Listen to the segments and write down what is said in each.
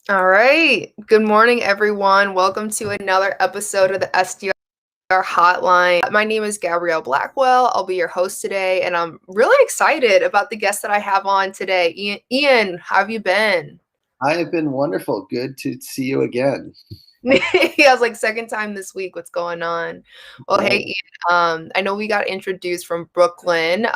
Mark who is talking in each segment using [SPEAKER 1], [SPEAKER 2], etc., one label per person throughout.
[SPEAKER 1] All right. Good morning, everyone. Welcome to another episode of the SDR Hotline. My name is Gabrielle Blackwell. I'll be your host today, and I'm really excited about the guest that I have on today. Ian, how have you been?
[SPEAKER 2] I have been wonderful. Good to see you again.
[SPEAKER 1] Yeah, I was like, second time this week. What's going on? Well, hey, Ian, I know we got introduced from Brooklyn.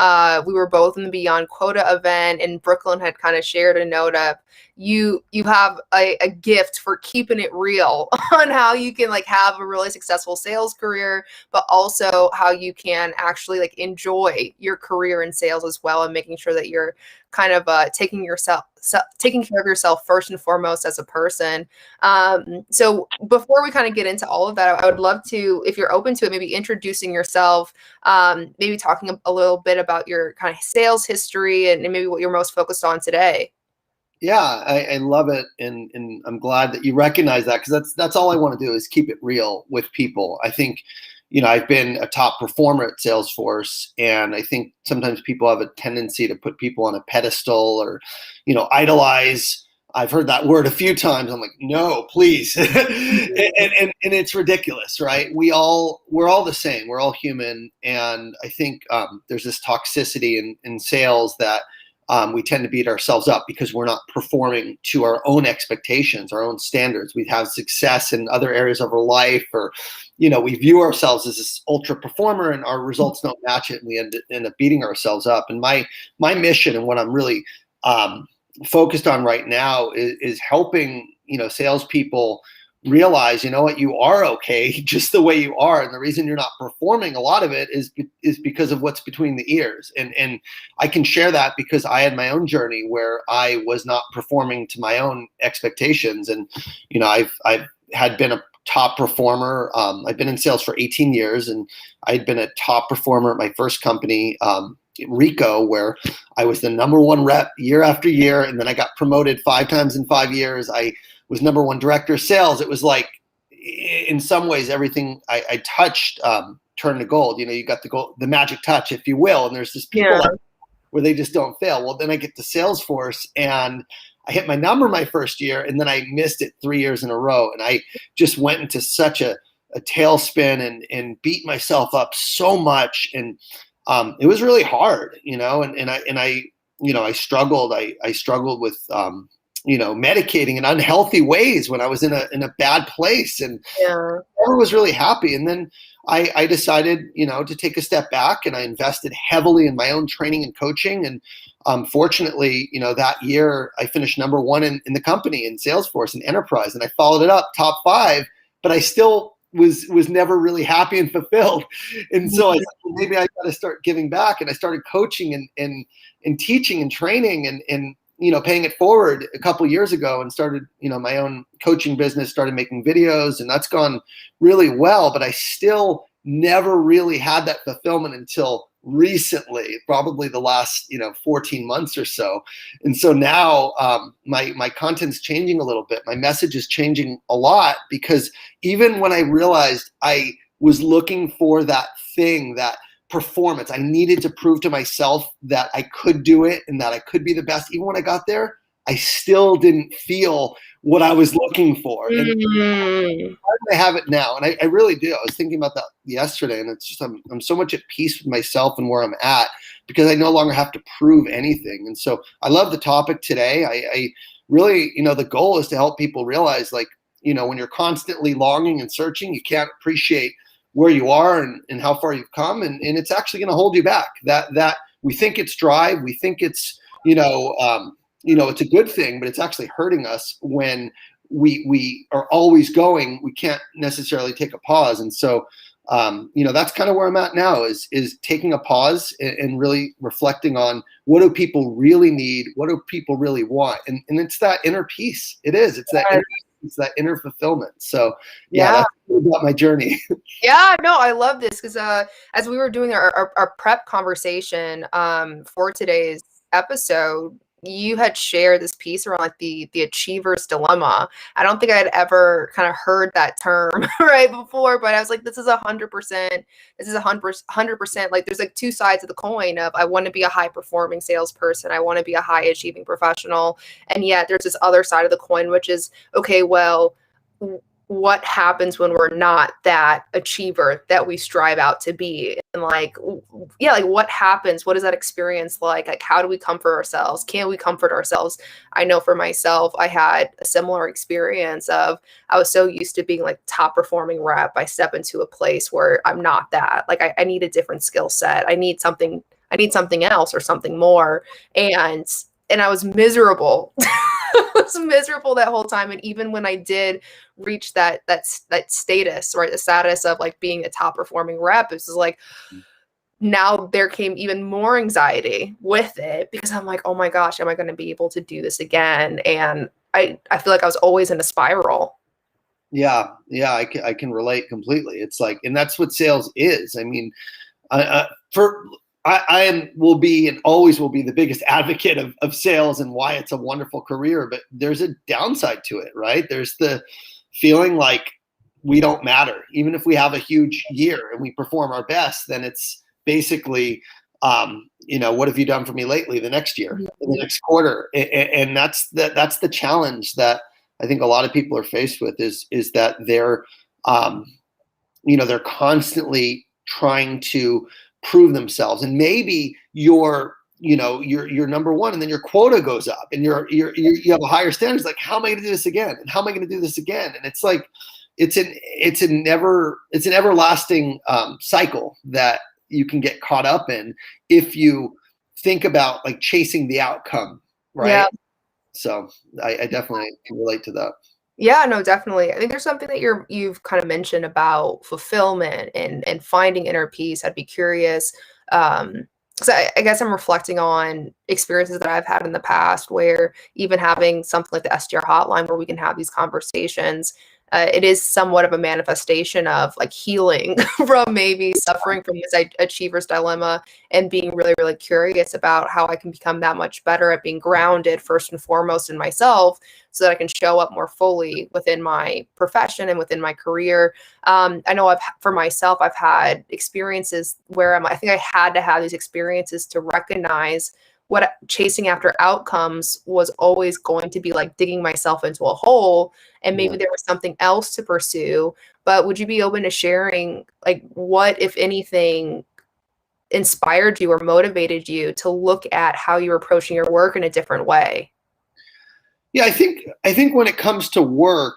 [SPEAKER 1] We were both in the Beyond Quota event, and Brooklyn had kind of shared a note of you have a gift for keeping it real on how you can like have a really successful sales career, but also how you can actually like enjoy your career in sales as well, and making sure that you're kind of taking care of yourself first and foremost as a person. So before we kind of get into all of that, I would love to, if you're open to it, maybe introducing yourself, maybe talking a little bit about your kind of sales history and maybe what you're most focused on today.
[SPEAKER 2] Yeah, I love it, and I'm glad that you recognize that, because that's all I want to do is keep it real with people. I think, I've been a top performer at Salesforce, and I think sometimes people have a tendency to put people on a pedestal or, idolize. I've heard that word a few times. I'm like, no, please, and it's ridiculous, right? We're all the same. We're all human, and I think there's this toxicity in sales that. We tend to beat ourselves up because we're not performing to our own expectations, our own standards. We have success in other areas of our life, or, we view ourselves as this ultra performer and our results don't match it, and we end up beating ourselves up. And my mission and what I'm really focused on right now is helping, salespeople realize, what, you are okay just the way you are. And the reason you're not performing, a lot of it is because of what's between the ears. And I can share that because I had my own journey where I was not performing to my own expectations. And, I've had been a top performer. I've been in sales for 18 years, and I'd been a top performer at my first company, Rico, where I was the number one rep year after year. And then I got promoted 5 times in 5 years. I was number one director of sales. It was like, in some ways, everything I touched turned to gold. You got the magic touch, if you will. And there's just people where they just don't fail. Well, then I get to Salesforce, and I hit my number my first year, and then I missed it 3 years in a row. And I just went into such a tailspin and beat myself up so much. And it was really hard, and I struggled. I struggled with medicating in unhealthy ways when I was in a bad place, and never was really happy. And then I decided, to take a step back, and I invested heavily in my own training and coaching. And fortunately, that year I finished number one in the company in Salesforce and enterprise, and I followed it up top 5, but I still was never really happy and fulfilled. And so I said, well, maybe I got to start giving back. And I started coaching and teaching and training and paying it forward a couple of years ago, and started, my own coaching business, started making videos, and that's gone really well. But I still never really had that fulfillment until recently, probably the last, 14 months or so. And so now my content's changing a little bit. My message is changing a lot, because even when I realized I was looking for that thing, that performance, I needed to prove to myself that I could do it and that I could be the best. Even when I got there, I still didn't feel what I was looking for. And I have it now, and I really do. I was thinking about that yesterday, and it's just I'm so much at peace with myself and where I'm at, because I no longer have to prove anything. And so I love the topic today. I really, the goal is to help people realize, like, when you're constantly longing and searching, you can't appreciate where you are and how far you've come, and it's actually going to hold you back. That we think it's drive, we think it's it's a good thing, but it's actually hurting us when we are always going. We can't necessarily take a pause. And so that's kind of where I'm at now, is taking a pause and really reflecting on, what do people really need, what do people really want, and it's that inner peace. It's that inner peace It's that inner fulfillment. So yeah,
[SPEAKER 1] Yeah.
[SPEAKER 2] that's about my journey.
[SPEAKER 1] Yeah, no, I love this because as we were doing our prep conversation for today's episode, you had shared this piece around like the achiever's dilemma. I don't think I had ever kind of heard that term right before, but I was like, this is 100%. This is 100%. Like, there's like two sides of the coin of I want to be a high performing salesperson, I want to be a high achieving professional, and yet there's this other side of the coin, which is okay, well, what happens when we're not that achiever that we strive out to be, and like, yeah, like what happens, what is that experience like how do we comfort ourselves, can we comfort ourselves? I know for myself, I had a similar experience of I was so used to being like top performing rep, I step into a place where I'm not that, like I need a different skill set, I need something else or something more, and I was miserable. I was miserable that whole time. And even when I did reach that status, right, the status of like being a top performing rep, it was like now there came even more anxiety with it because I'm like, oh my gosh, am I going to be able to do this again? And I feel like I was always in a spiral.
[SPEAKER 2] Yeah, I can relate completely. It's like, and that's what sales is. I mean, I will be and always will be the biggest advocate of sales and why it's a wonderful career, but there's a downside to it, right? There's the feeling like we don't matter. Even if we have a huge year and we perform our best, then it's basically, what have you done for me lately the next year, the next quarter? And that's the challenge that I think a lot of people are faced with is that they're constantly trying to prove themselves, and maybe you're number one, and then your quota goes up, and you have a higher standard. It's like, how am I going to do this again? And how am I going to do this again? And it's like, it's an everlasting cycle that you can get caught up in if you think about like chasing the outcome, right? Yeah. So I definitely can relate to that.
[SPEAKER 1] Yeah, no, definitely. I think there's something that you've kind of mentioned about fulfillment and finding inner peace. I'd be curious. So I guess I'm reflecting on experiences that I've had in the past where even having something like the SDR hotline where we can have these conversations, it is somewhat of a manifestation of like healing from maybe suffering from this achiever's dilemma and being really, really curious about how I can become that much better at being grounded first and foremost in myself so that I can show up more fully within my profession and within my career. I know for myself, I've had experiences where I think I had to have these experiences to recognize what chasing after outcomes was always going to be like digging myself into a hole, and maybe there was something else to pursue. But would you be open to sharing like what, if anything, inspired you or motivated you to look at how you're approaching your work in a different way?
[SPEAKER 2] Yeah, I think when it comes to work,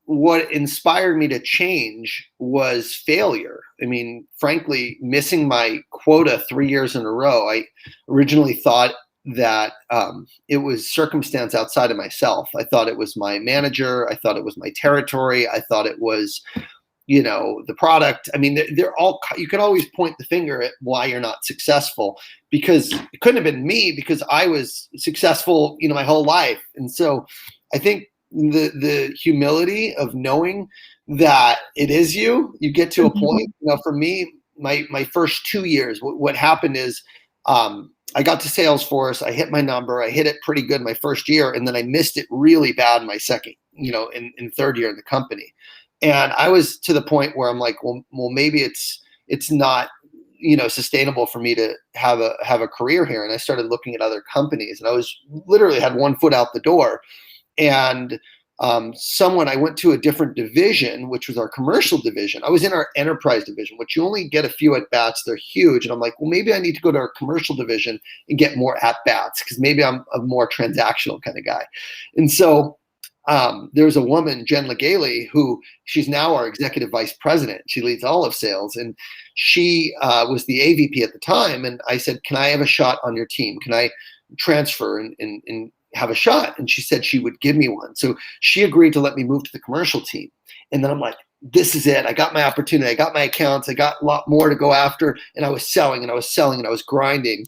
[SPEAKER 2] what inspired me to change was failure. I mean, frankly, missing my quota 3 years in a row. I originally thought that it was circumstance outside of myself. I thought it was my manager. I thought it was my territory. I thought it was, the product. I mean, they're all, you can always point the finger at why you're not successful, because it couldn't have been me, because I was successful, my whole life. And so I think the humility of knowing that it is you get to a point. For me, my first 2 years, what happened is I got to Salesforce, I hit my number, I hit it pretty good my first year, and then I missed it really bad in my second, in third year in the company. And I was to the point where I'm like, well, maybe it's not, sustainable for me to have a career here. And I started looking at other companies, and I was literally had one foot out the door. And I went to a different division, which was our commercial division. I was in our enterprise division, which you only get a few at bats. They're huge. And I'm like, well, maybe I need to go to our commercial division and get more at bats, because maybe I'm a more transactional kind of guy. And so there's a woman, Jen Legaly, who she's now our executive vice president. She leads all of sales, and she was the AVP at the time. And I said, can I have a shot on your team? Can I transfer and have a shot? And she said she would give me one. So she agreed to let me move to the commercial team. And then I'm like, this is it. I got my opportunity. I got my accounts. I got a lot more to go after. And I was selling and I was selling and I was grinding.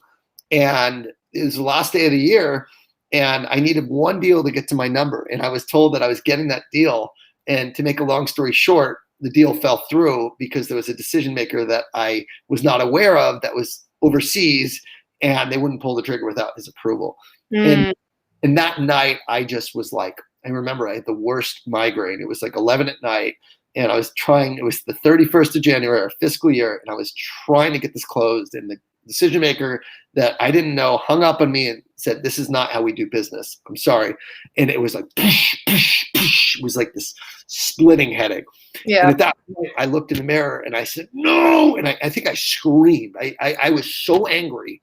[SPEAKER 2] And it was the last day of the year. and I needed one deal to get to my number. And I was told that I was getting that deal. And to make a long story short, the deal fell through because there was a decision maker that I was not aware of that was overseas, and they wouldn't pull the trigger without his approval.
[SPEAKER 1] Mm.
[SPEAKER 2] And that night, I just was like, I remember I had the worst migraine. It was like 11 at night, and I was trying, it was the 31st of January, our fiscal year, and I was trying to get this closed. And the decision maker that I didn't know hung up on me and said, "This is not how we do business. I'm sorry." And it was like, it was like this splitting headache.
[SPEAKER 1] Yeah.
[SPEAKER 2] And at that point, I looked in the mirror and I said, "No." And I think I screamed. I was so angry.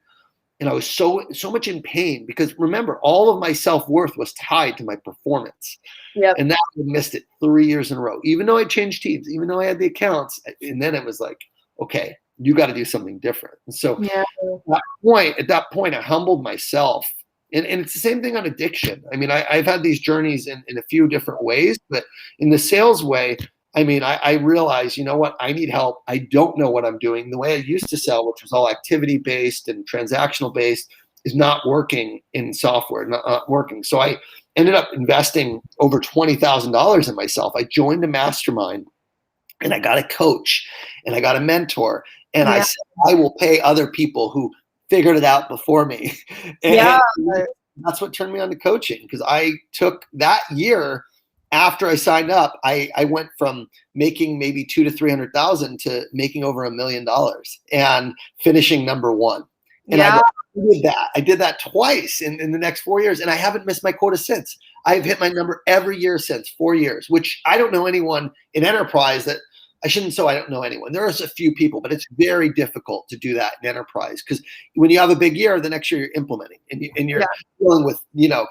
[SPEAKER 2] And I was so much in pain because remember, all of my self-worth was tied to my performance.
[SPEAKER 1] Yep.
[SPEAKER 2] And that I missed it 3 years in a row, even though I changed teams, even though I had the accounts. And then it was like, okay, you got to do something different. And so at that point, I humbled myself. And it's the same thing on addiction. I mean, I've had these journeys in a few different ways, but in the sales way, I mean, I realized, you know what, I need help. I don't know what I'm doing. The way I used to sell, which was all activity-based and transactional-based, is not working in software, not working. So I ended up investing over $20,000 in myself. I joined a mastermind, and I got a coach, and I got a mentor, and I said, I will pay other people who figured it out before me. And that's what turned me on to coaching, because I took that year. After I signed up, I went from making maybe $200,000 to $300,000 to making over $1 million and finishing number one. And I did that twice in the next 4 years, and I haven't missed my quota since. I've hit my number every year since 4 years, which I don't know anyone in enterprise that I don't know anyone. There's a few people, but it's very difficult to do that in enterprise, because when you have a big year, the next year you're implementing and you're dealing with,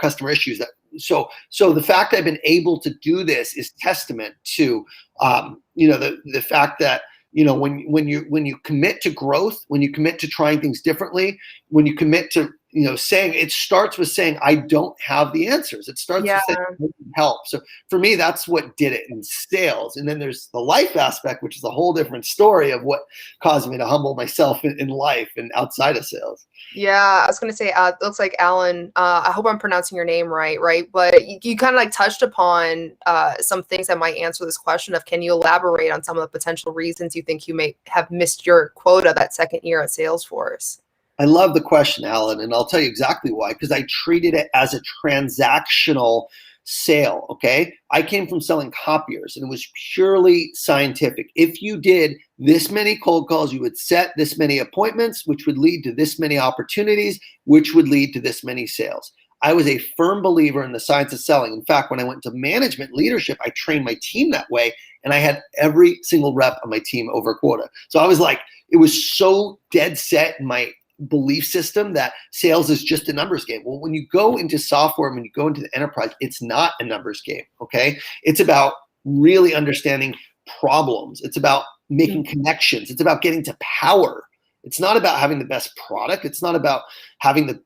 [SPEAKER 2] customer issues. So the fact that I've been able to do this is testament to, the fact that, when you commit to growth, when you commit to trying things differently, when you commit to, saying, it starts with saying, I don't have the answers. It starts with saying, I need help. So for me, that's what did it in sales. And then there's the life aspect, which is a whole different story of what caused me to humble myself in life and outside of sales.
[SPEAKER 1] Yeah, I was going to say, it looks like Alan, I hope I'm pronouncing your name right? But you kind of like touched upon some things that might answer this question of, can you elaborate on some of the potential reasons you think you may have missed your quota that second year at Salesforce?
[SPEAKER 2] I love the question, Alan, and I'll tell you exactly why, because I treated it as a transactional sale, okay? I came from selling copiers, and it was purely scientific. If you did this many cold calls, you would set this many appointments, which would lead to this many opportunities, which would lead to this many sales. I was a firm believer in the science of selling. In fact, when I went to management leadership, I trained my team that way, and I had every single rep on my team over quota. So I was like, it was so dead set in my belief system that sales is just a numbers game. Well, when you go into software, when you go into the enterprise, it's not a numbers game, okay? It's about really understanding problems. It's about making connections. It's about getting to power. It's not about having the best product. It's not about having the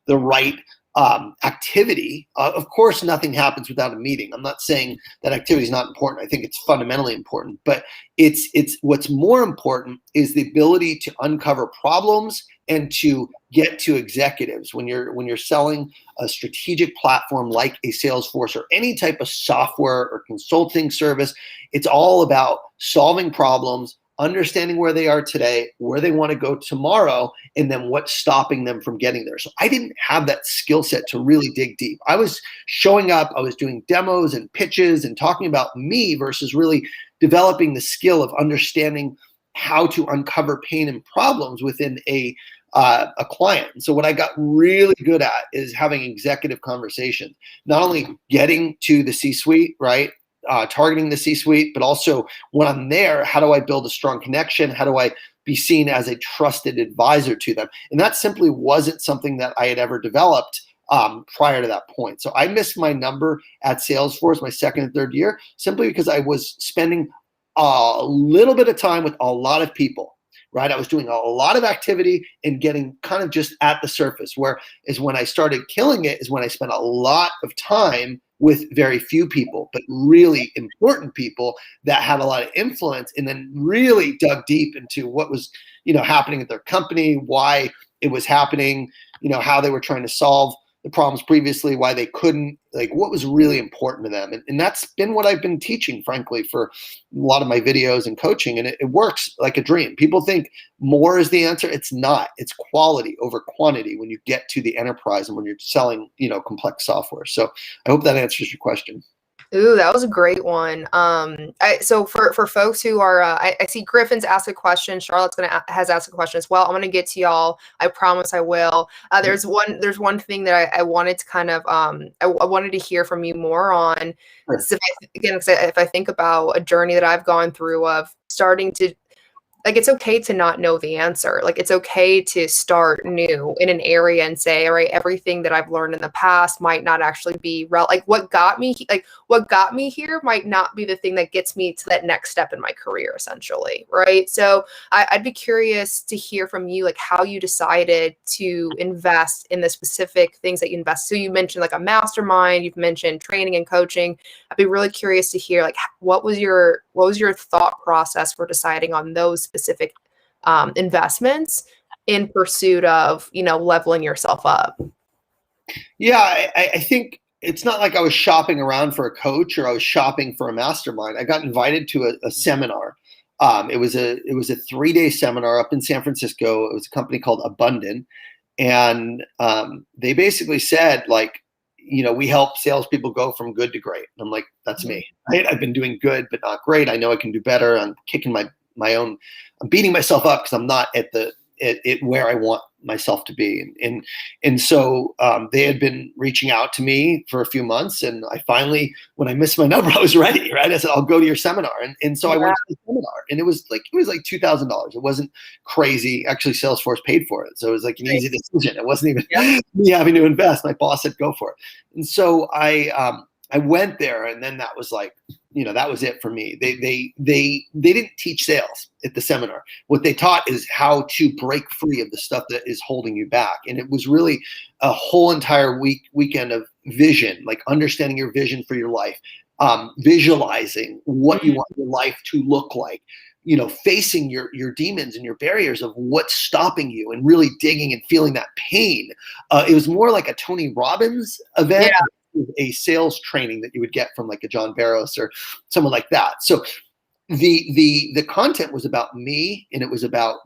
[SPEAKER 2] right activity. Of course, nothing happens without a meeting. I'm not saying that activity is not important. I think it's fundamentally important, but it's what's more important is the ability to uncover problems and to get to executives. When you're selling a strategic platform like a Salesforce or any type of software or consulting service, it's all about solving problems, understanding where they are today, where they want to go tomorrow, and then what's stopping them from getting there. So I didn't have that skill set to really dig deep. I was showing up, I was doing demos and pitches and talking about me versus really developing the skill of understanding how to uncover pain and problems within a client. And so what I got really good at is having executive conversations, not only getting to the C-suite, right? Targeting the C-suite, but also when I'm there, how do I build a strong connection? How do I be seen as a trusted advisor to them? And that simply wasn't something that I had ever developed prior to that point. So I missed my number at Salesforce my second and third year simply because I was spending a little bit of time with a lot of people, right? I was doing a lot of activity and getting kind of just at the surface, where is when I started killing it is when I spent a lot of time with very few people, but really important people that had a lot of influence, and then really dug deep into what was, happening at their company, why it was happening, how they were trying to solve the problems previously, why they couldn't, like what was really important to them. And that's been what I've been teaching, frankly, for a lot of my videos and coaching. And it works like a dream. People think more is the answer. It's not. It's quality over quantity when you get to the enterprise and when you're selling, complex software. So I hope that answers your question.
[SPEAKER 1] Ooh, that was a great one. So for folks who are, I see Griffin's asked a question. Charlotte's has asked a question as well. I'm gonna get to y'all. I promise I will. There's one thing that I wanted to kind of, I wanted to hear from you more on.
[SPEAKER 2] Sure.
[SPEAKER 1] So if I think about a journey that I've gone through of starting to, like, it's okay to not know the answer. Like, it's okay to start new in an area and say, all right, everything that I've learned in the past might not actually be like what got me here might not be the thing that gets me to that next step in my career, essentially. Right. So I'd be curious to hear from you, like how you decided to invest in the specific things that you invest. So you mentioned like a mastermind, you've mentioned training and coaching. I'd be really curious to hear, like, what was your thought process for deciding on those specific investments in pursuit of, leveling yourself up?
[SPEAKER 2] Yeah, I think it's not like I was shopping around for a coach or I was shopping for a mastermind. I got invited to a seminar. It was a 3-day seminar up in San Francisco. It was a company called Abundant, and they basically said, like, we help salespeople go from good to great. And I'm like, that's me. Right? I've been doing good, but not great. I know I can do better. I'm kicking my own. I'm beating myself up because I'm not at where I want myself to be. And so they had been reaching out to me for a few months, and I finally, when I missed my number, I was ready, right? I said, I'll go to your seminar. And so I went to the seminar, and it was like $2,000. It wasn't crazy. Actually, Salesforce paid for it. So it was like an easy decision. It wasn't even me having to invest. My boss said, go for it. And so I went there, and then that was like, that was it for me. They didn't teach sales at the seminar. What they taught is how to break free of the stuff that is holding you back. And it was really a whole entire weekend of vision, like understanding your vision for your life, visualizing what you want your life to look like, facing your demons and your barriers of what's stopping you and really digging and feeling that pain. It was more like a Tony Robbins event. Yeah. A sales training that you would get from like a John Barros or someone like that. So the content was about me, and it was about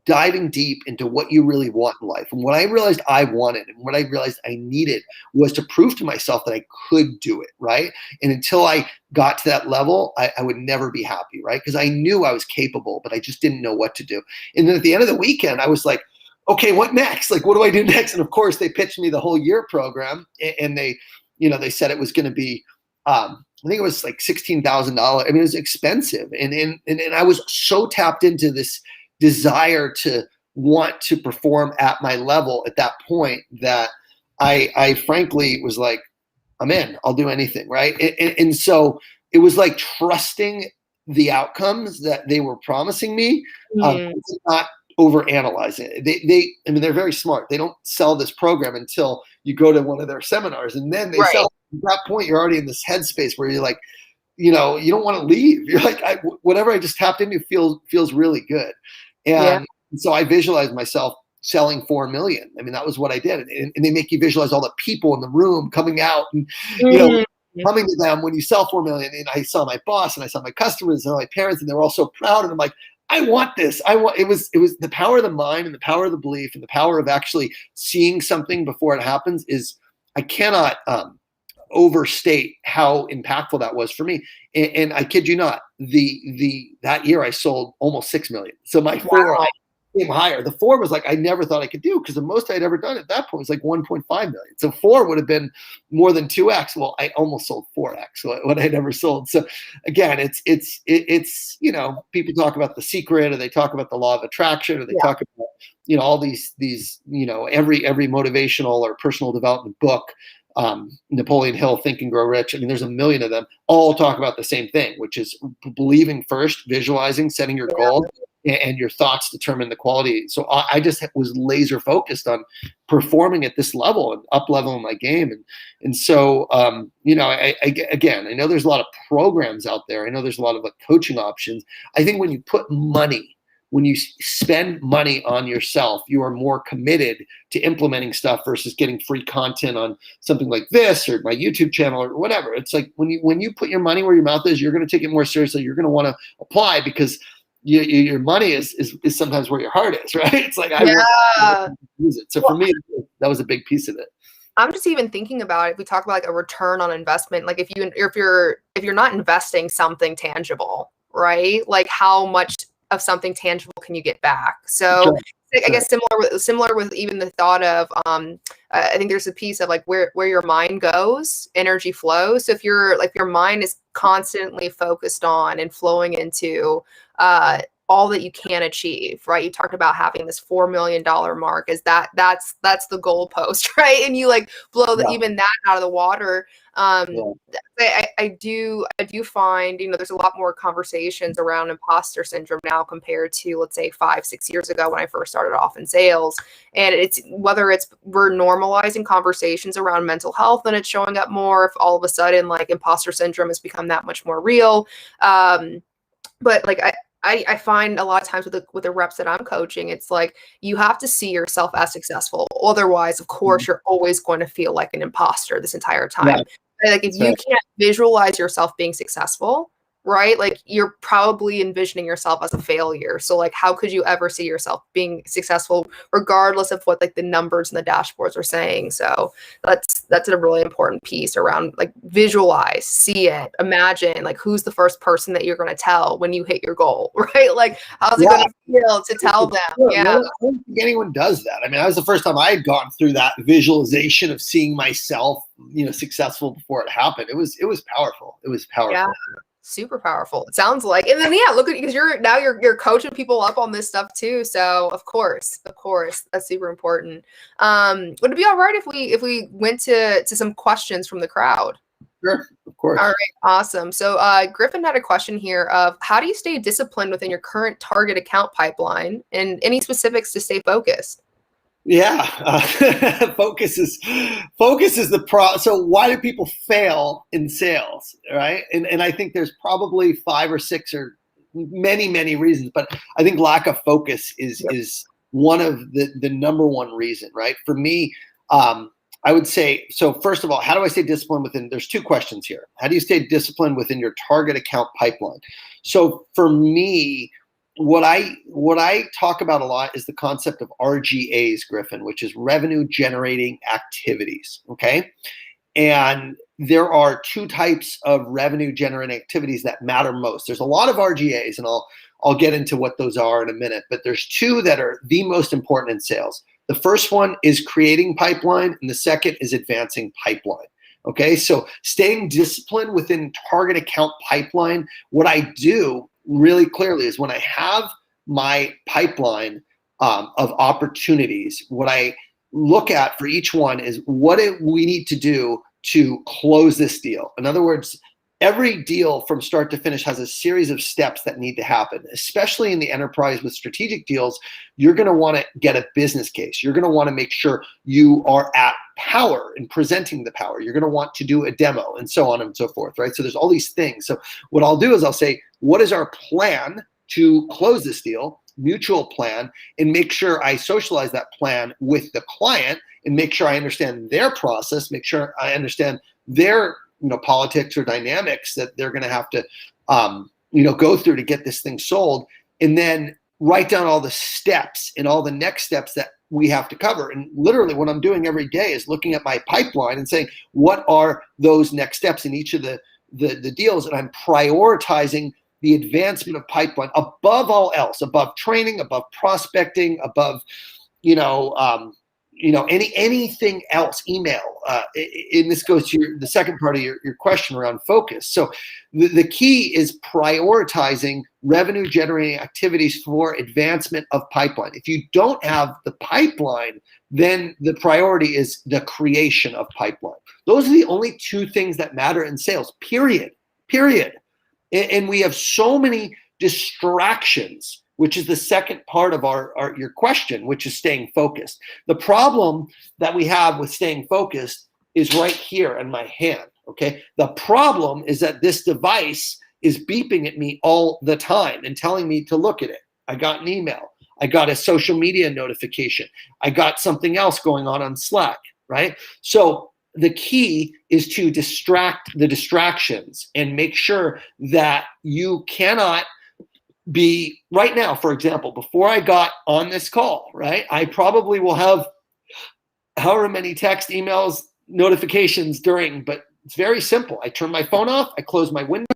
[SPEAKER 2] diving deep into what you really want in life. And what I realized I wanted and what I realized I needed was to prove to myself that I could do it, right? And until I got to that level, I would never be happy, right? Because I knew I was capable, but I just didn't know what to do. And then at the end of the weekend, I was like, okay, what next? Like, what do I do next? And of course, they pitched me the whole year program, and they said it was going to be, I think it was like $16,000. I mean, it was expensive. And I was so tapped into this desire to want to perform at my level at that point that I frankly was like, I'm in, I'll do anything. Right. And so it was like trusting the outcomes that they were promising me, not overanalyze it. I mean, they're very smart. They don't sell this program until you go to one of their seminars, and then they sell. At that point, you're already in this headspace where you're like, you don't want to leave. You're like, whatever I just tapped into feels really good. And so I visualized myself selling 4 million. I mean, that was what I did. And they make you visualize all the people in the room coming out and, coming to them when you sell 4 million. And I saw my boss, and I saw my customers and my parents, and they were all so proud. And I'm like, I want this. It was the power of the mind and the power of the belief and the power of actually seeing something before it happens is, I cannot overstate how impactful that was for me. And I kid you not, that year I sold almost 6 million. So my 4 came higher. The 4 was like, I never thought I could do, because the most I'd ever done at that point was like 1.5 million. So 4 would have been more than 2x. Well, I almost sold 4x what I'd ever sold. So again, it's people talk about the secret, or they talk about the law of attraction, or they talk about, all these, every motivational or personal development book, Napoleon Hill, Think and Grow Rich. I mean, there's a million of them, all talk about the same thing, which is believing first, visualizing, setting your goal, and your thoughts determine the quality. So I just was laser focused on performing at this level and up leveling my game. And so, I know there's a lot of programs out there. I know there's a lot of coaching options. I think when you put money when you spend money on yourself, you are more committed to implementing stuff versus getting free content on something like this or my YouTube channel or whatever. It's like when you put your money where your mouth is, you're going to take it more seriously. You're going to want to apply because your money is sometimes where your heart is, right? It's like, I want to use it. So for me, that was a big piece of it.
[SPEAKER 1] I'm just even thinking about it. If we talk about like a return on investment, like if you're not investing something tangible, right? Like how much of something tangible can you get back? So I guess similar with even the thought of I think there's a piece of like where your mind goes, energy flows. So if your mind is constantly focused on and flowing into all that you can achieve, right? You talked about having this $4 million mark. Is that's the goalpost, right? And you like blow even that out of the water. I do find, there's a lot more conversations around imposter syndrome now compared to, let's say, 5-6 years ago when I first started off in sales. And it's whether we're normalizing conversations around mental health and it's showing up more, if all of a sudden like imposter syndrome has become that much more real. But like I find a lot of times with the reps that I'm coaching, it's like you have to see yourself as successful. Otherwise, of course, you're always going to feel like an imposter this entire time. Yeah. Like if you can't visualize yourself being successful, right? Like you're probably envisioning yourself as a failure. So like, how could you ever see yourself being successful, regardless of what like the numbers and the dashboards are saying? So that's a really important piece around like visualize, see it, imagine like who's the first person that you're going to tell when you hit your goal, right? Like how's it going to feel to tell them?
[SPEAKER 2] I don't think anyone does that. I mean, that was the first time I had gone through that visualization of seeing myself, successful before it happened. It was powerful. It was powerful.
[SPEAKER 1] Yeah. Super powerful. It sounds like, and then look at, because you're coaching people up on this stuff too. So of course, that's super important. Would it be all right if we went to some questions from the crowd?
[SPEAKER 2] Sure, of course.
[SPEAKER 1] All right, awesome. So Griffin had a question here of how do you stay disciplined within your current target account pipeline, and any specifics to stay focused?
[SPEAKER 2] Yeah, focus is the So why do people fail in sales, right? And I think there's probably 5 or 6 or many reasons, but I think lack of focus is one of the number one reason, right? For me, I would say, so first of all, how do I stay disciplined within? There's 2 questions here. How do you stay disciplined within your target account pipeline? So for me, what I talk about a lot is the concept of RGAs, Griffin, which is revenue generating activities. Okay. And there are 2 types of revenue generating activities that matter most. There's a lot of RGAs, and I'll get into what those are in a minute, but there's 2 that are the most important in sales. The first one is creating pipeline, and the second is advancing pipeline. Okay. So staying disciplined within target account pipeline, what I do really clearly is when I have my pipeline of opportunities, what I look at for each one is what do we need to do to close this deal. In other words, every deal from start to finish has a series of steps that need to happen, especially in the enterprise with strategic deals. You're going to want to get a business case. You're going to want to make sure you are at power and presenting the power. You're going to want to do a demo and so on and so forth, right? So there's all these things. So what I'll do is I'll say, what is our plan to close this deal, mutual plan, and make sure I socialize that plan with the client and make sure I understand their process, make sure I understand their politics or dynamics that they're going to have to go through to get this thing sold, and then write down all the steps and all the next steps that we have to cover. And literally what I'm doing every day is looking at my pipeline and saying, what are those next steps in each of the deals? And I'm prioritizing the advancement of pipeline above all else, above training, above prospecting, above, anything else, email. And this goes to the second part of your question around focus. So the key is prioritizing revenue generating activities for advancement of pipeline. If you don't have the pipeline, then the priority is the creation of pipeline. Those are the only 2 things that matter in sales, period. And we have so many distractions, which is the second part of your question, which is staying focused. The problem that we have with staying focused is right here in my hand, okay? The problem is that this device is beeping at me all the time and telling me to look at it, I got an email. I got a social media notification. I got something else going on Slack, right? So the key is to distract the distractions and make sure that you cannot be right now. For example, before I got on this call, right, I probably will have however many text, emails, notifications during, but it's very simple. I turn my phone off, I close my window,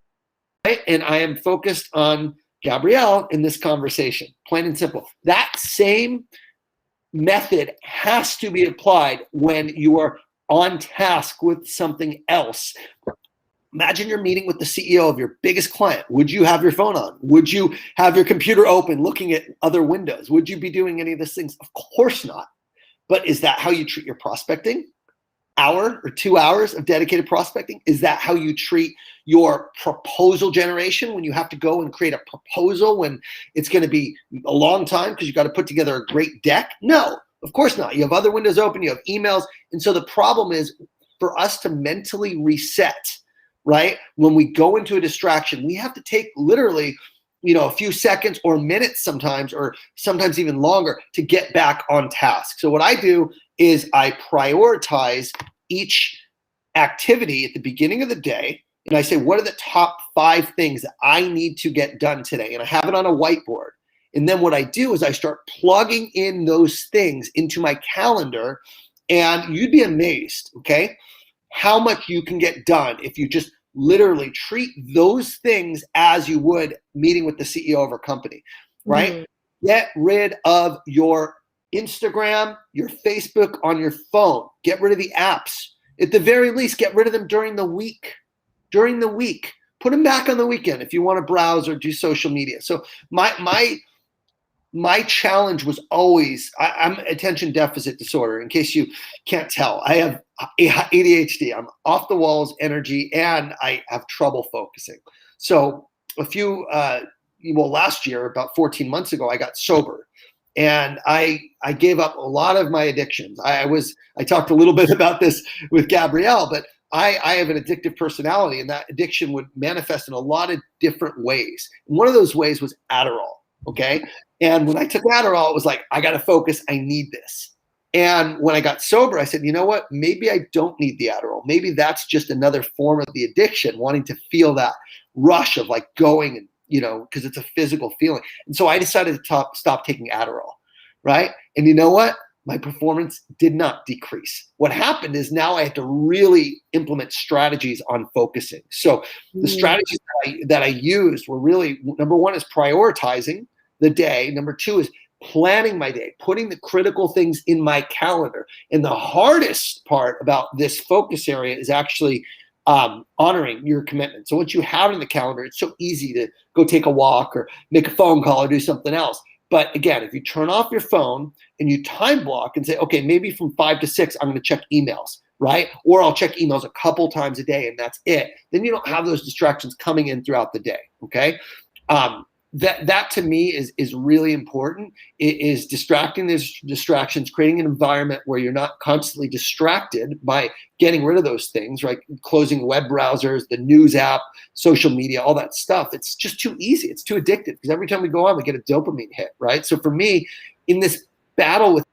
[SPEAKER 2] right, and I am focused on Gabrielle in this conversation, plain and simple. That same method has to be applied when you are on task with something else. Imagine you're meeting with the CEO of your biggest client. Would you have your phone on? Would you have your computer open looking at other windows? Would you be doing any of these things? Of course not. But is that how you treat your prospecting? Hour or 2 hours of dedicated prospecting? Is that how you treat your proposal generation when you have to go and create a proposal when it's going to be a long time because you got to put together a great deck? No, of course not. You have other windows open, you have emails. And so the problem is for us to mentally reset, right? When we go into a distraction, we have to take literally, a few seconds or minutes sometimes, or sometimes even longer to get back on task. So what I do is I prioritize each activity at the beginning of the day. And I say, what are the top 5 things that I need to get done today? And I have it on a whiteboard. And then what I do is I start plugging in those things into my calendar. And you'd be amazed, okay, how much you can get done if you just literally treat those things as you would meeting with the CEO of a company, right? Mm-hmm. Get rid of your Instagram, your Facebook on your phone. Get rid of the apps. At the very least, get rid of them during the week. During the week. Put them back on the weekend if you want to browse or do social media. So my challenge was always, I'm attention deficit disorder, in case you can't tell. I have ADHD. I'm off the walls energy, and I have trouble focusing. So last year, about 14 months ago, I got sober. And I gave up a lot of my addictions. I talked a little bit about this with Gabrielle, but I have an addictive personality, and that addiction would manifest in a lot of different ways. And one of those ways was Adderall. Okay. And when I took Adderall, it was like, I got to focus. I need this. And when I got sober, I said, you know what? Maybe I don't need the Adderall. Maybe that's just another form of the addiction, wanting to feel that rush of like going and, because it's a physical feeling. And so I decided to stop taking Adderall. Right. And you know what? My performance did not decrease. What happened is now I had to really implement strategies on focusing. So the strategies that I used were really, number one is prioritizing the day. Number two is planning my day, putting the critical things in my calendar. And the hardest part about this focus area is actually honoring your commitment. So once you have it in the calendar, it's so easy to go take a walk or make a phone call or do something else. But again, if you turn off your phone and you time block and say, okay, maybe from 5 to 6, I'm going to check emails, right? Or I'll check emails a couple times a day and that's it. Then you don't have those distractions coming in throughout the day, okay? That to me is really important. It is distracting these distractions, creating an environment where you're not constantly distracted by getting rid of those things, right? Closing web browsers, the news app, social media, all that stuff. It's just too easy. It's too addictive because every time we go on, we get a dopamine hit, right? So for me, in this battle with,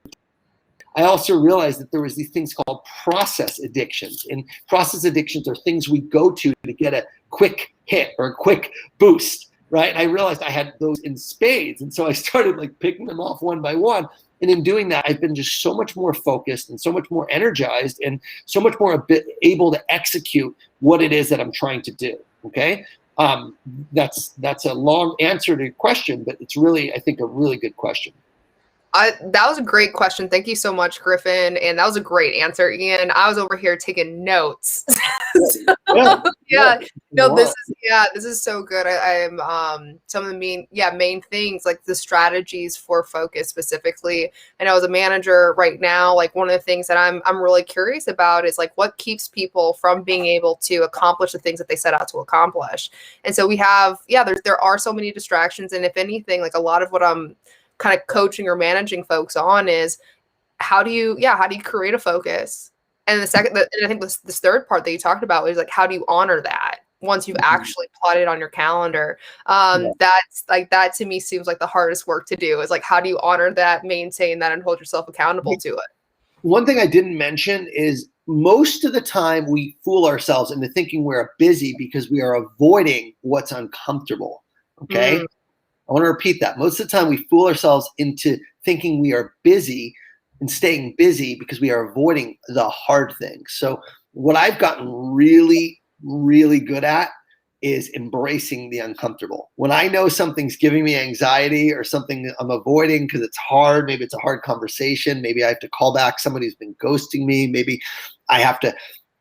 [SPEAKER 2] I also realized that there was these things called process addictions. And process addictions are things we go to get a quick hit or a quick boost. Right. And I realized I had those in spades. And so I started like picking them off one by one. And in doing that, I've been just so much more focused and so much more energized and so much more able to execute what it is that I'm trying to do. OK, that's a long answer to your question, but it's really, I think, a really good question.
[SPEAKER 1] That was a great question. Thank you so much, Griffin. And that was a great answer, Ian. I was over here taking notes. This is so good. I'm some of the main things, like the strategies for focus specifically. I know as a manager right now, like one of the things that I'm really curious about is like what keeps people from being able to accomplish the things that they set out to accomplish. And so we have, there are so many distractions. And if anything, like a lot of what I'm kind of coaching or managing folks on is how do you create a focus? And the second, and I think this third part that you talked about is like, how do you honor that once you've actually plot it on your calendar.
[SPEAKER 2] Yeah.
[SPEAKER 1] That's like, that to me seems like the hardest work to do, is like, how do you honor that, maintain that, and hold yourself accountable to it?
[SPEAKER 2] One thing I didn't mention is most of the time we fool ourselves into thinking we're busy because we are avoiding what's uncomfortable. Okay. I want to repeat that. Most of the time we fool ourselves into thinking we are busy and staying busy because we are avoiding the hard things. So what I've gotten really, really good at is embracing the uncomfortable. When I know something's giving me anxiety or something I'm avoiding because it's hard, maybe it's a hard conversation, maybe I have to call back somebody who's been ghosting me, maybe I have to,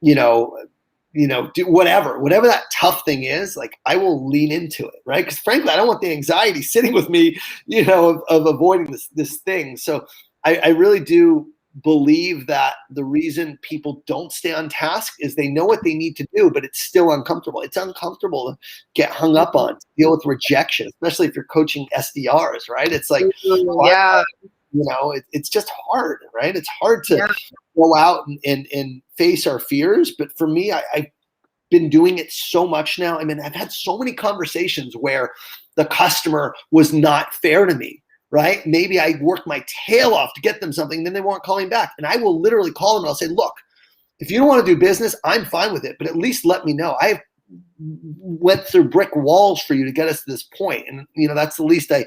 [SPEAKER 2] do whatever that tough thing is, like I will lean into it, right? Because frankly, I don't want the anxiety sitting with me, of avoiding this thing. So I really do believe that the reason people don't stay on task is they know what they need to do, but it's still uncomfortable. It's uncomfortable to get hung up on, to deal with rejection, especially if you're coaching SDRs, right? It's like,
[SPEAKER 1] Yeah.
[SPEAKER 2] it's just hard, right? It's hard to
[SPEAKER 1] Yeah.
[SPEAKER 2] go out and face our fears. But for me, I've been doing it so much now. I mean, I've had so many conversations where the customer was not fair to me, right? Maybe I worked my tail off to get them something, then they weren't calling back. And I will literally call them and I'll say, look, if you don't want to do business, I'm fine with it, but at least let me know. I went through brick walls for you to get us to this point. And, that's the least I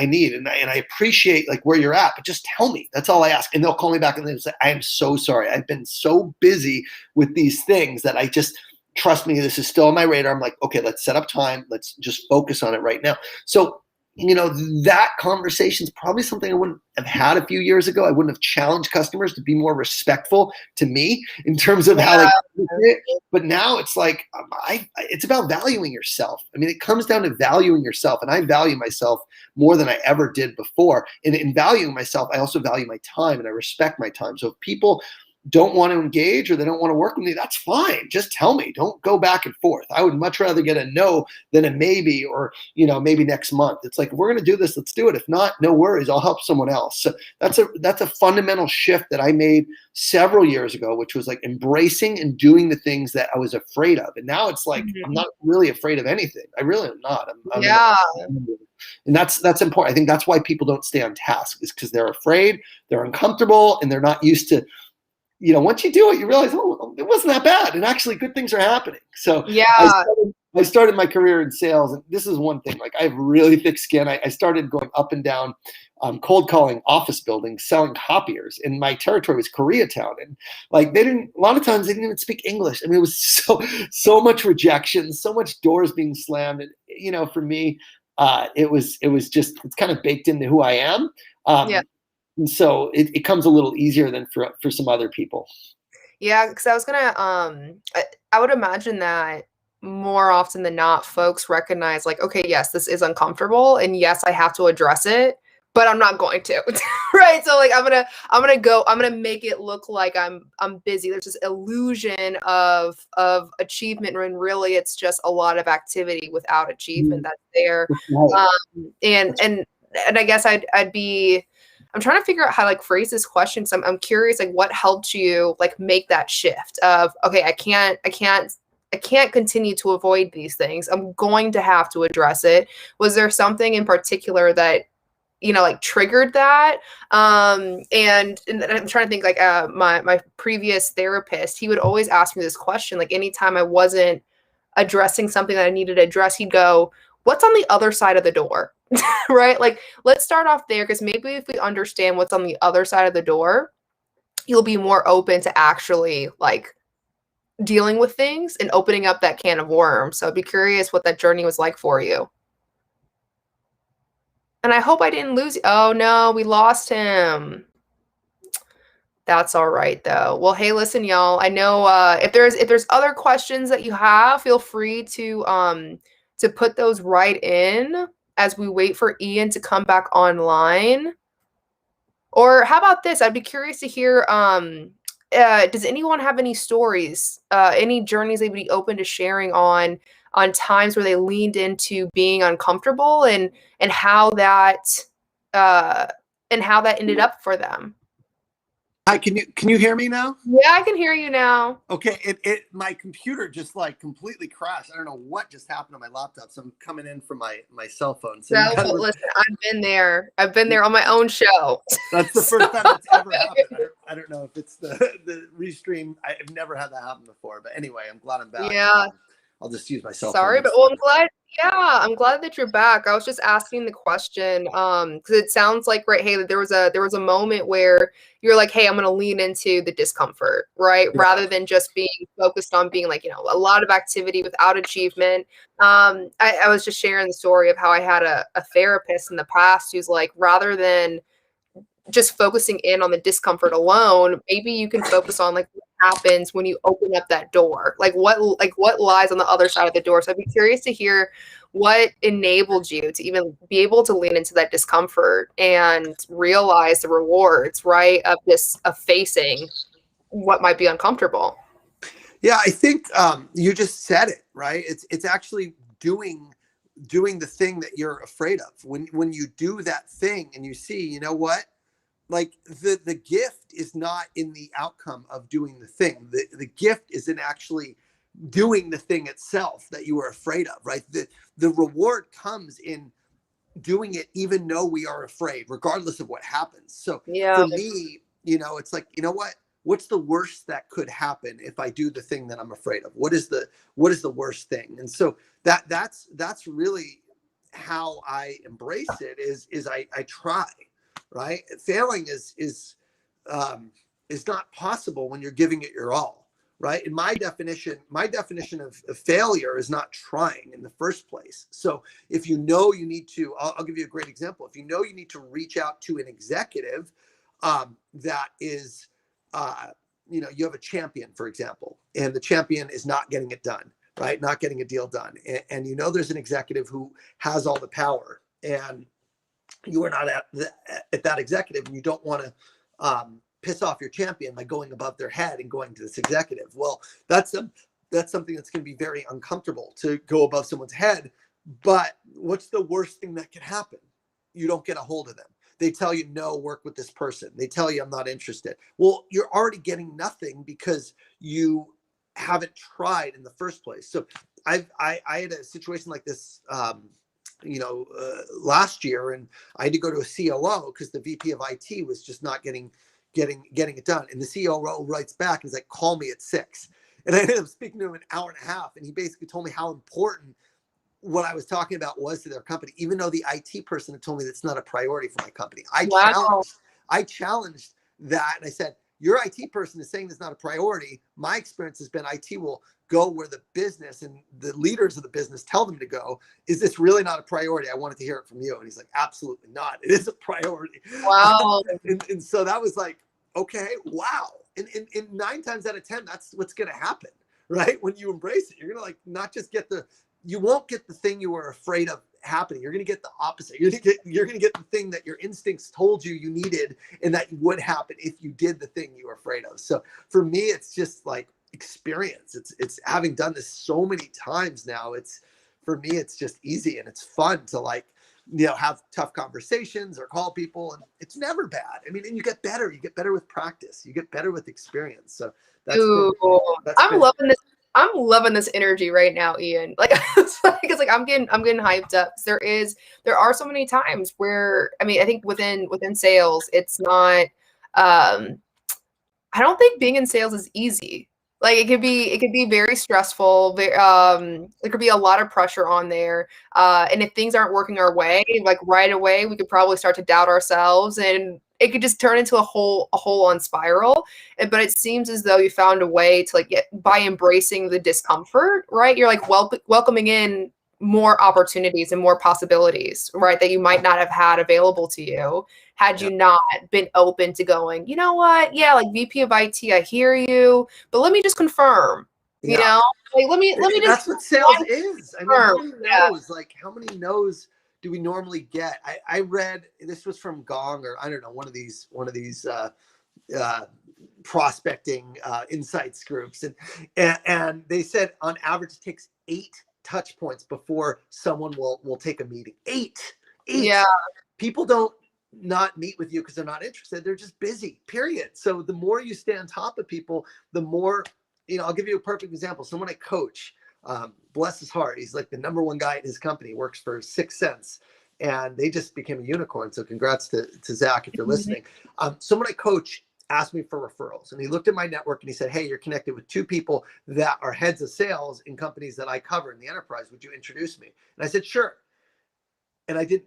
[SPEAKER 2] need. And I appreciate like where you're at, but just tell me. That's all I ask. And they'll call me back and they'll say, I am so sorry. I've been so busy with these things that I just, trust me, this is still on my radar. I'm like, okay, let's set up time. Let's just focus on it right now. So, that conversation is probably something I wouldn't have had a few years ago. I wouldn't have challenged customers to be more respectful to me in terms of how they do it. But now it's like, it's about valuing yourself. I mean, it comes down to valuing yourself, and I value myself more than I ever did before. And in valuing myself, I also value my time and I respect my time. So if people don't want to engage or they don't want to work with me, that's fine. Just tell me. Don't go back and forth. I would much rather get a no than a maybe, or, maybe next month. It's like, if we're going to do this, let's do it. If not, no worries. I'll help someone else. So that's a fundamental shift that I made several years ago, which was like embracing and doing the things that I was afraid of. And now it's like, I'm not really afraid of anything. I really am not. And that's important. I think that's why people don't stay on task, is because they're afraid, they're uncomfortable, and they're not used to, once you do it, you realize, oh, it wasn't that bad. And actually good things are happening. So I started my career in sales. And this is one thing, like I have really thick skin. I started going up and down, cold calling office buildings, selling copiers. And my territory was Koreatown. And like, a lot of times they didn't even speak English. I mean, it was so much rejection, so much doors being slammed. And, for me, it was just, it's kind of baked into who I am. And so it comes a little easier than for some other people.
[SPEAKER 1] Yeah, because I was gonna, I would imagine that more often than not, folks recognize like, okay, yes, this is uncomfortable, and yes, I have to address it, but I'm not going to, right? So like, I'm gonna make it look like I'm busy. There's this illusion of achievement when really it's just a lot of activity without achievement that's there. And I guess I'm trying to figure out how to like phrase this question. So I'm curious, like what helped you like make that shift of, okay, I can't continue to avoid these things. I'm going to have to address it. Was there something in particular that, like triggered that? And I'm trying to think, like my previous therapist, he would always ask me this question, like anytime I wasn't addressing something that I needed to address, he'd go, what's on the other side of the door? Right? Like, let's start off there, because maybe if we understand what's on the other side of the door, you'll be more open to actually like dealing with things and opening up that can of worms. So I'd be curious what that journey was like for you. And I hope I didn't lose you. Oh no, we lost him. That's all right though. Well, hey, listen, y'all. I know if there's other questions that you have, feel free to put those right in as we wait for Ian to come back online. Or how about this? I'd be curious to hear, does anyone have any stories, any journeys they'd be open to sharing on times where they leaned into being uncomfortable and how that ended up for them?
[SPEAKER 2] Hi, can you hear me now?
[SPEAKER 1] Yeah, I can hear you now.
[SPEAKER 2] Okay, my computer just like completely crashed. I don't know what just happened on my laptop, so I'm coming in from my cell phone. So you
[SPEAKER 1] So
[SPEAKER 2] got
[SPEAKER 1] listen, I've been there. I've been there on my own show.
[SPEAKER 2] that's the
[SPEAKER 1] So,
[SPEAKER 2] first time that's ever happened. I don't know if it's the restream. I've never had that happen before, but anyway, I'm glad I'm back.
[SPEAKER 1] yeah.
[SPEAKER 2] I'll just use my cell phone
[SPEAKER 1] Sorry, but
[SPEAKER 2] instead.
[SPEAKER 1] well, I'm glad. Yeah, I'm glad that you're back. I was just asking the question, because it sounds like right, hey, there was a moment where you're like, hey, I'm gonna lean into the discomfort, right?
[SPEAKER 2] Yeah.
[SPEAKER 1] Rather than just being focused on being like, a lot of activity without achievement. I was just sharing the story of how I had a therapist in the past who's like, rather than just focusing in on the discomfort alone, maybe you can focus on like what happens when you open up that door. Like what lies on the other side of the door. So I'd be curious to hear what enabled you to even be able to lean into that discomfort and realize the rewards, right, of facing what might be uncomfortable.
[SPEAKER 2] Yeah, I think you just said it, right? It's actually doing the thing that you're afraid of. When you do that thing and you see, you know what? Like the gift is not in the outcome of doing the thing. The gift is in actually doing the thing itself that you were afraid of, right? The reward comes in doing it even though we are afraid, regardless of what happens. So
[SPEAKER 1] Yeah.
[SPEAKER 2] for me, it's like, you know what? What's the worst that could happen if I do the thing that I'm afraid of? What is the worst thing? And so that's really how I embrace it is I try, right? Failing is not possible when you're giving it your all, right? And my definition of failure is not trying in the first place. So if you know you need to, I'll give you a great example. If you know you need to reach out to an executive that is, you have a champion, for example, and the champion is not getting it done, right? Not getting a deal done. And there's an executive who has all the power, and you are not at that executive, and you don't want to piss off your champion by going above their head and going to this executive. Well, that's something that's going to be very uncomfortable to go above someone's head. But what's the worst thing that could happen? You don't get a hold of them. They tell you, no, work with this person. They tell you, I'm not interested. Well, you're already getting nothing because you haven't tried in the first place. So I had a situation like this last year, and I had to go to a COO because the VP of IT was just not getting it done. And the COO writes back and he's like, call me at 6. And I ended up speaking to him an hour and a half, and he basically told me how important what I was talking about was to their company, even though the IT person had told me that's not a priority for my company.
[SPEAKER 1] Wow.
[SPEAKER 2] I challenged that, and I said, your IT person is saying it's not a priority. My experience has been IT will go where the business and the leaders of the business tell them to go. Is this really not a priority? I wanted to hear it from you. And he's like, absolutely not. It is a priority.
[SPEAKER 1] Wow.
[SPEAKER 2] And so that was like, okay, wow. And 9 times out of 10, that's what's going to happen, right? When you embrace it, you're going to like not just get you won't get the thing you were afraid of happening. You're going to get the opposite. You're going to get the thing that your instincts told you needed and that would happen if you did the thing you were afraid of. So for me, it's just like experience. It's having done this so many times now. For me, it's just easy, and it's fun to like, have tough conversations or call people, and it's never bad. I mean, and you get better with practice. You get better with experience. So
[SPEAKER 1] Ooh,
[SPEAKER 2] that's
[SPEAKER 1] I'm
[SPEAKER 2] been,
[SPEAKER 1] loving this. I'm loving this energy right now, Ian. Like, it's like I'm getting hyped up. There are so many times where, I mean, I think within sales, it's not. I don't think being in sales is easy. Like it could be very stressful. There could be a lot of pressure on there. And if things aren't working our way, like right away, we could probably start to doubt ourselves, and it could just turn into a whole on spiral. But it seems as though you found a way to like get by embracing the discomfort, right? You're like welcoming in more opportunities and more possibilities, right? That you might not have had available to you had
[SPEAKER 2] yeah.
[SPEAKER 1] you not been open to going, you know what? Yeah, like VP of IT, I hear you, but let me just confirm, you
[SPEAKER 2] Yeah.
[SPEAKER 1] know, like let me just
[SPEAKER 2] That's what sales is. I mean, how
[SPEAKER 1] confirm.
[SPEAKER 2] many
[SPEAKER 1] Yeah.
[SPEAKER 2] no's? Like, how many no's do we normally get? I read this was from Gong, or I don't know, one of these prospecting insights groups, and they said on average it takes 8 touch points before someone will take a meeting. Eight.
[SPEAKER 1] Yeah.
[SPEAKER 2] People don't
[SPEAKER 3] not meet with you because they're not interested. They're just busy, period. So the more you stay on top of people, the more, I'll give you a perfect example. Someone I coach, bless his heart, he's like the number one guy at his company, works for 6 Cents, and they just became a unicorn. So congrats to Zach if you're listening. Someone I coach asked me for referrals, and he looked at my network and he said, hey, you're connected with 2 people that are heads of sales in companies that I cover in the enterprise. Would you introduce me? And I said, sure. And I didn't.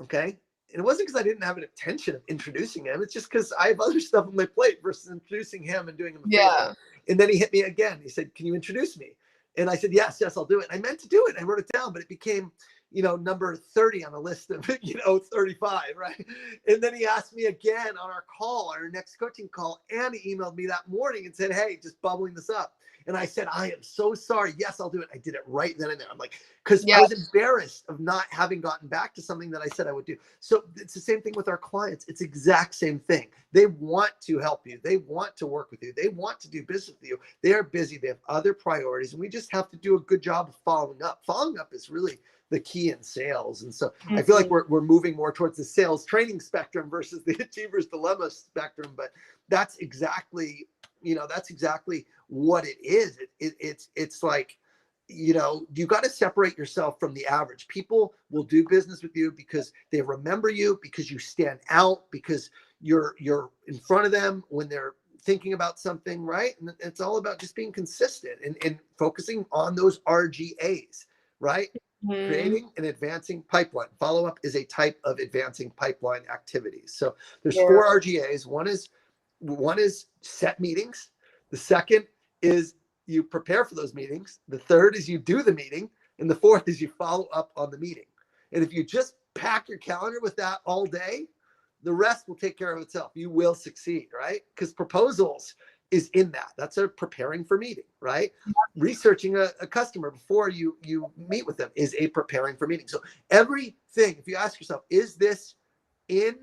[SPEAKER 3] Okay. And it wasn't because I didn't have an intention of introducing him. It's just because I have other stuff on my plate versus introducing him and doing him a favor. And then he hit me again. He said, can you introduce me? And I said, yes, I'll do it. And I meant to do it. I wrote it down, but it became, number 30 on a list of, 35, right? And then he asked me again on our next coaching call, and he emailed me that morning and said, hey, just bubbling this up. And I said, I am so sorry. Yes, I'll do it. I did it right then and there. I'm like, because I was embarrassed of not having gotten back to something that I said I would do. So it's the same thing with our clients. It's the exact same thing. They want to help you. They want to work with you. They want to do business with you. They are busy. They have other priorities. And we just have to do a good job of following up. Following up is really the key in sales. And so I feel like we're moving more towards the sales training spectrum versus the achiever's dilemma spectrum. But that's exactly what it is. It's like, you got to separate yourself from the average. People will do business with you because they remember you, because you stand out, because you're in front of them when they're thinking about something, right? And it's all about just being consistent and focusing on those RGAs, right? Creating and advancing pipeline. Follow-up is a type of advancing pipeline activities. So there's 4 RGAs. One is set meetings. The second is you prepare for those meetings. The third is you do the meeting. And the fourth is you follow up on the meeting. And if you just pack your calendar with that all day, the rest will take care of itself. You will succeed, right? Because proposals is in that. That's a preparing for meeting, right? Researching a customer before you meet with them is a preparing for meeting. So everything, if you ask yourself, is this in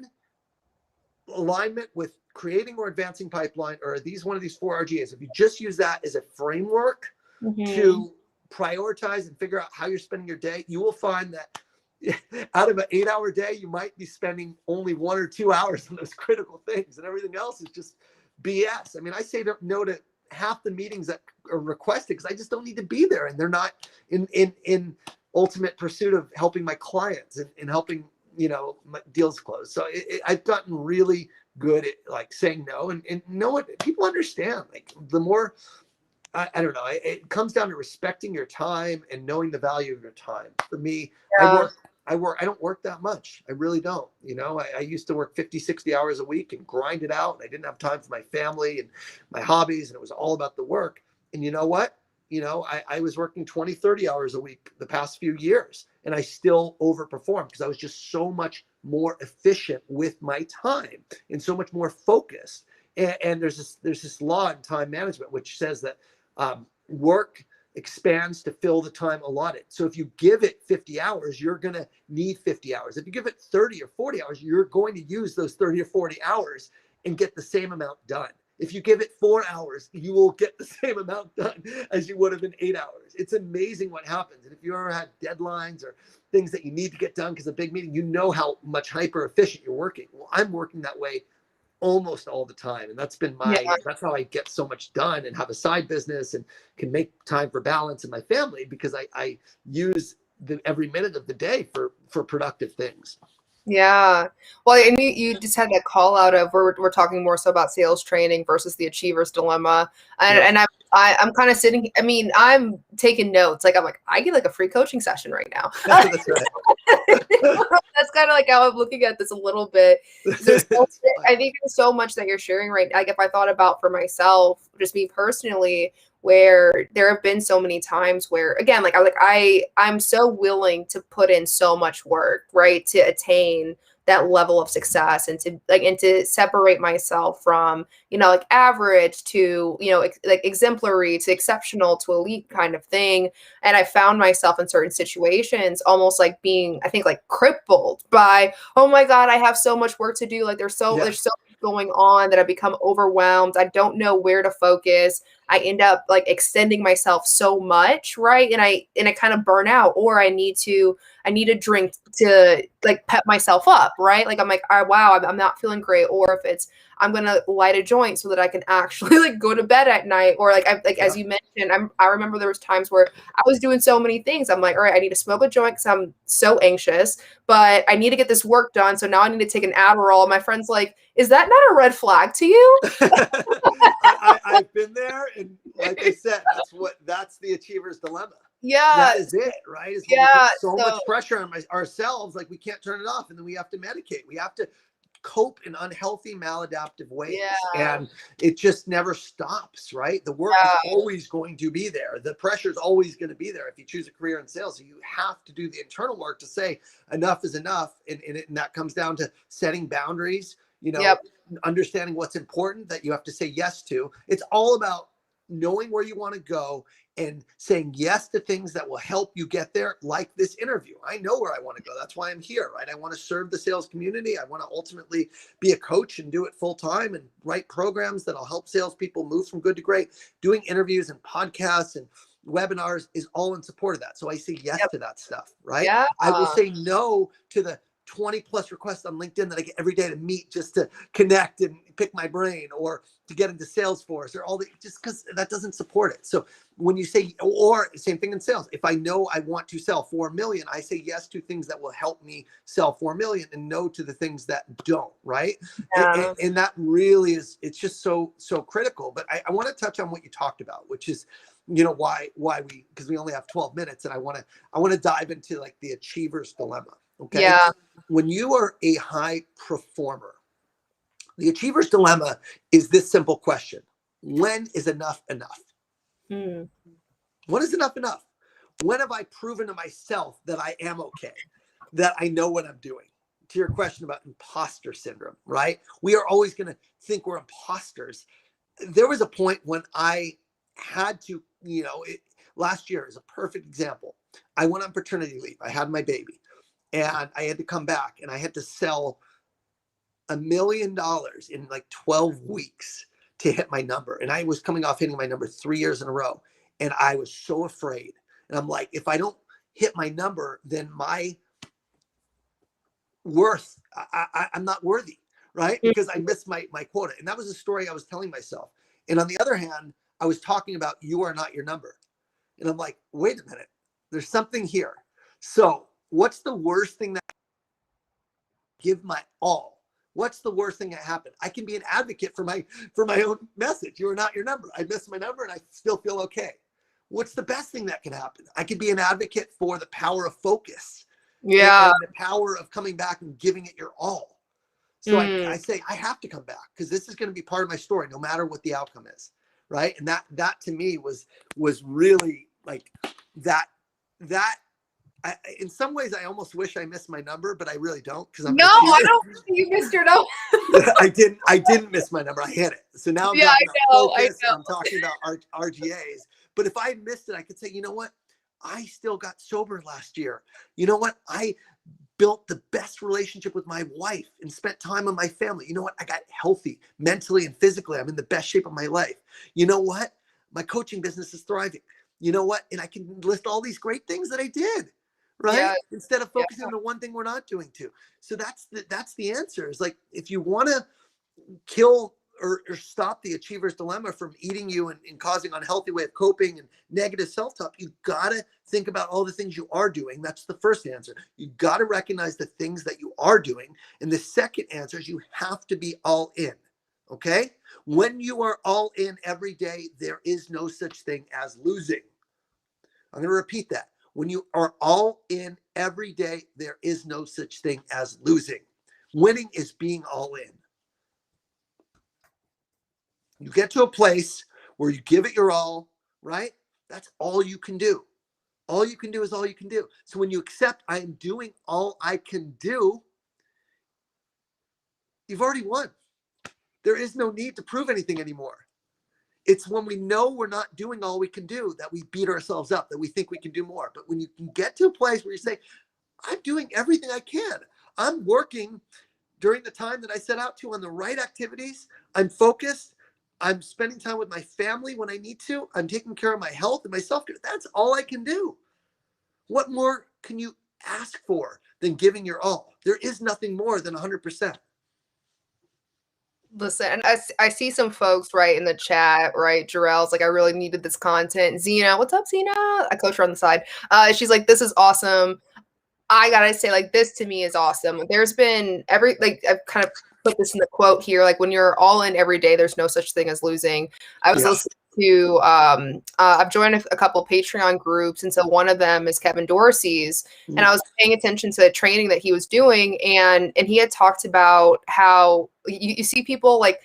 [SPEAKER 3] alignment with creating or advancing pipeline, or are these one of these 4 RGAs? If you just use that as a framework to prioritize and figure out how you're spending your day, you will find that out of an 8-hour day, you might be spending only 1 or 2 hours on those critical things, and everything else is just BS. I mean, I say no to half the meetings that are requested because I just don't need to be there, and they're not in ultimate pursuit of helping my clients and helping my deals close. So I've gotten really good at like saying no, and know what people understand. Like the more I don't know, it comes down to respecting your time and knowing the value of your time. For me, I don't work that much. I really don't. I used to work 50, 60 hours a week and grind it out. I didn't have time for my family and my hobbies, and it was all about the work. And you know what? I was working 20, 30 hours a week the past few years, and I still overperformed because I was just so much more efficient with my time and so much more focused. And there's this law in time management, which says that work expands to fill the time allotted. So if you give it 50 hours, you're going to need 50 hours. If you give it 30 or 40 hours, you're going to use those 30 or 40 hours and get the same amount done. If you give it 4 hours, you will get the same amount done as you would have in 8 hours. It's amazing what happens. And if you ever had deadlines or things that you need to get done because of a big meeting, you know how much hyper efficient you're working. Well, I'm working that way almost all the time. And that's been that's how I get so much done and have a side business and can make time for balance in my family, because I use every minute of the day for productive things.
[SPEAKER 1] Yeah. Well, and you just had that call out of we're talking more so about sales training versus the achiever's dilemma. And I'm kind of sitting, I mean, I'm taking notes. Like, I'm like, I get like a free coaching session right now.
[SPEAKER 3] That's right.
[SPEAKER 1] That's kind of like how I'm looking at this a little bit. I think there's so much that you're sharing right now. Like, if I thought about for myself, just me personally, where there have been so many times where, again, I'm so willing to put in so much work, right, to attain that level of success and to separate myself from, average to, exemplary to exceptional to elite kind of thing. And I found myself in certain situations almost like being, I think, like crippled by, oh my God, I have so much work to do. Like there's so much going on that I've become overwhelmed. I don't know where to focus. I end up like extending myself so much, right? And I kind of burn out, or I need a drink to like pep myself up, right? Like I'm like, oh, wow, I'm not feeling great. Or if it's, I'm gonna light a joint so that I can actually like go to bed at night. Or like as you mentioned, I remember there was times where I was doing so many things. I'm like, all right, I need to smoke a joint because I'm so anxious, but I need to get this work done. So now I need to take an Adderall. My friend's like, is that not a red flag to you?
[SPEAKER 3] I've been there, and like I said, that's the achiever's dilemma.
[SPEAKER 1] Yeah,
[SPEAKER 3] that is it, right? Is when we put so much pressure on ourselves, like we can't turn it off, and then we have to medicate. We have to cope in unhealthy, maladaptive ways, and it just never stops, right? The work is always going to be there. The pressure is always going to be there if you choose a career in sales. So you have to do the internal work to say enough is enough, and that comes down to setting boundaries. Understanding what's important that you have to say yes to. It's all about knowing where you want to go and saying yes to things that will help you get there, like this interview. I know where I want to go. That's why I'm here, right? I want to serve the sales community. I want to ultimately be a coach and do it full time and write programs that'll help salespeople move from good to great. Doing interviews and podcasts and webinars is all in support of that. So I say yes to that stuff, right? I will say no to the 20 plus requests on LinkedIn that I get every day to meet just to connect and pick my brain, or to get into Salesforce, or just because that doesn't support it. So when you say, or same thing in sales, if I know I want to sell 4 million, I say yes to things that will help me sell 4 million and no to the things that don't, right? And that really is, it's just so critical. But I want to touch on what you talked about, which is, why because we only have 12 minutes, and I want to dive into like the achiever's dilemma. Okay. Yeah. When you are a high performer, the achiever's dilemma is this simple question: when is enough enough? When is enough enough? When have I proven to myself that I am okay, that I know what I'm doing? To your question about imposter syndrome, right? We are always going to think we're imposters. There was a point when I had to, last year is a perfect example. I went on paternity leave. I had my baby. And I had to come back, and I had to sell $1 million in like 12 weeks to hit my number. And I was coming off hitting my number 3 years in a row. And I was so afraid. And I'm like, if I don't hit my number, then my worth, I'm not worthy, right? Because I missed my quota. And that was the story I was telling myself. And on the other hand, I was talking about you are not your number. And I'm like, wait a minute, there's something here. So what's the worst thing that give my all? What's the worst thing that happened? I can be an advocate for my own message. You are not your number. I missed my number and I still feel okay. What's the best thing that can happen? I could be an advocate for the power of focus. And the power of coming back and giving it your all. So I say, I have to come back because this is going to be part of my story, no matter what the outcome is. Right. And that to me was really like that in some ways, I almost wish I missed my number, but I really don't, because I'm
[SPEAKER 1] I don't think you missed your number.
[SPEAKER 3] I didn't miss my number. I hit it. So now I'm talking about focus. I'm talking about RGAs. But if I had missed it, I could say, you know what? I still got sober last year. You know what? I built the best relationship with my wife and spent time with my family. You know what? I got healthy mentally and physically. I'm in the best shape of my life. You know what? My coaching business is thriving. You know what? And I can list all these great things that I did. Right. Instead of focusing on the one thing we're not doing too. So that's the answer. Is like, if you want to kill or stop the achiever's dilemma from eating you and causing unhealthy way of coping and negative self-talk, you got to think about all the things you are doing. That's the first answer. You got to recognize the things that you are doing. And the second answer is you have to be all in. Okay. When you are all in every day, there is no such thing as losing. I'm going to repeat that. When you are all in every day, there is no such thing as losing. Winning is being all in. You get to a place where you give it your all, right? That's all you can do. All you can do is all you can do. So when you accept, I am doing all I can do, you've already won. There is no need to prove anything anymore. It's when we know we're not doing all we can do that we beat ourselves up, that we think we can do more. But when you can get to a place where you say, I'm doing everything I can. I'm working during the time that I set out to on the right activities. I'm focused. I'm spending time with my family when I need to. I'm taking care of my health and my self-care. That's all I can do. What more can you ask for than giving your all? There is nothing more than 100%.
[SPEAKER 1] Listen, and I see some folks right in the chat, right? Jarrell's like, I really needed this content. Zena, what's up, Zena? I coach her on the side. She's like, this is awesome. I gotta say, like, this to me is awesome. There's been I've kind of put this in the quote here, like, when you're all in every day, there's no such thing as losing. I was listening to, I've joined a couple of Patreon groups, and so one of them is Kevin Dorsey's, and I was paying attention to the training that he was doing, and he had talked about how you see people like,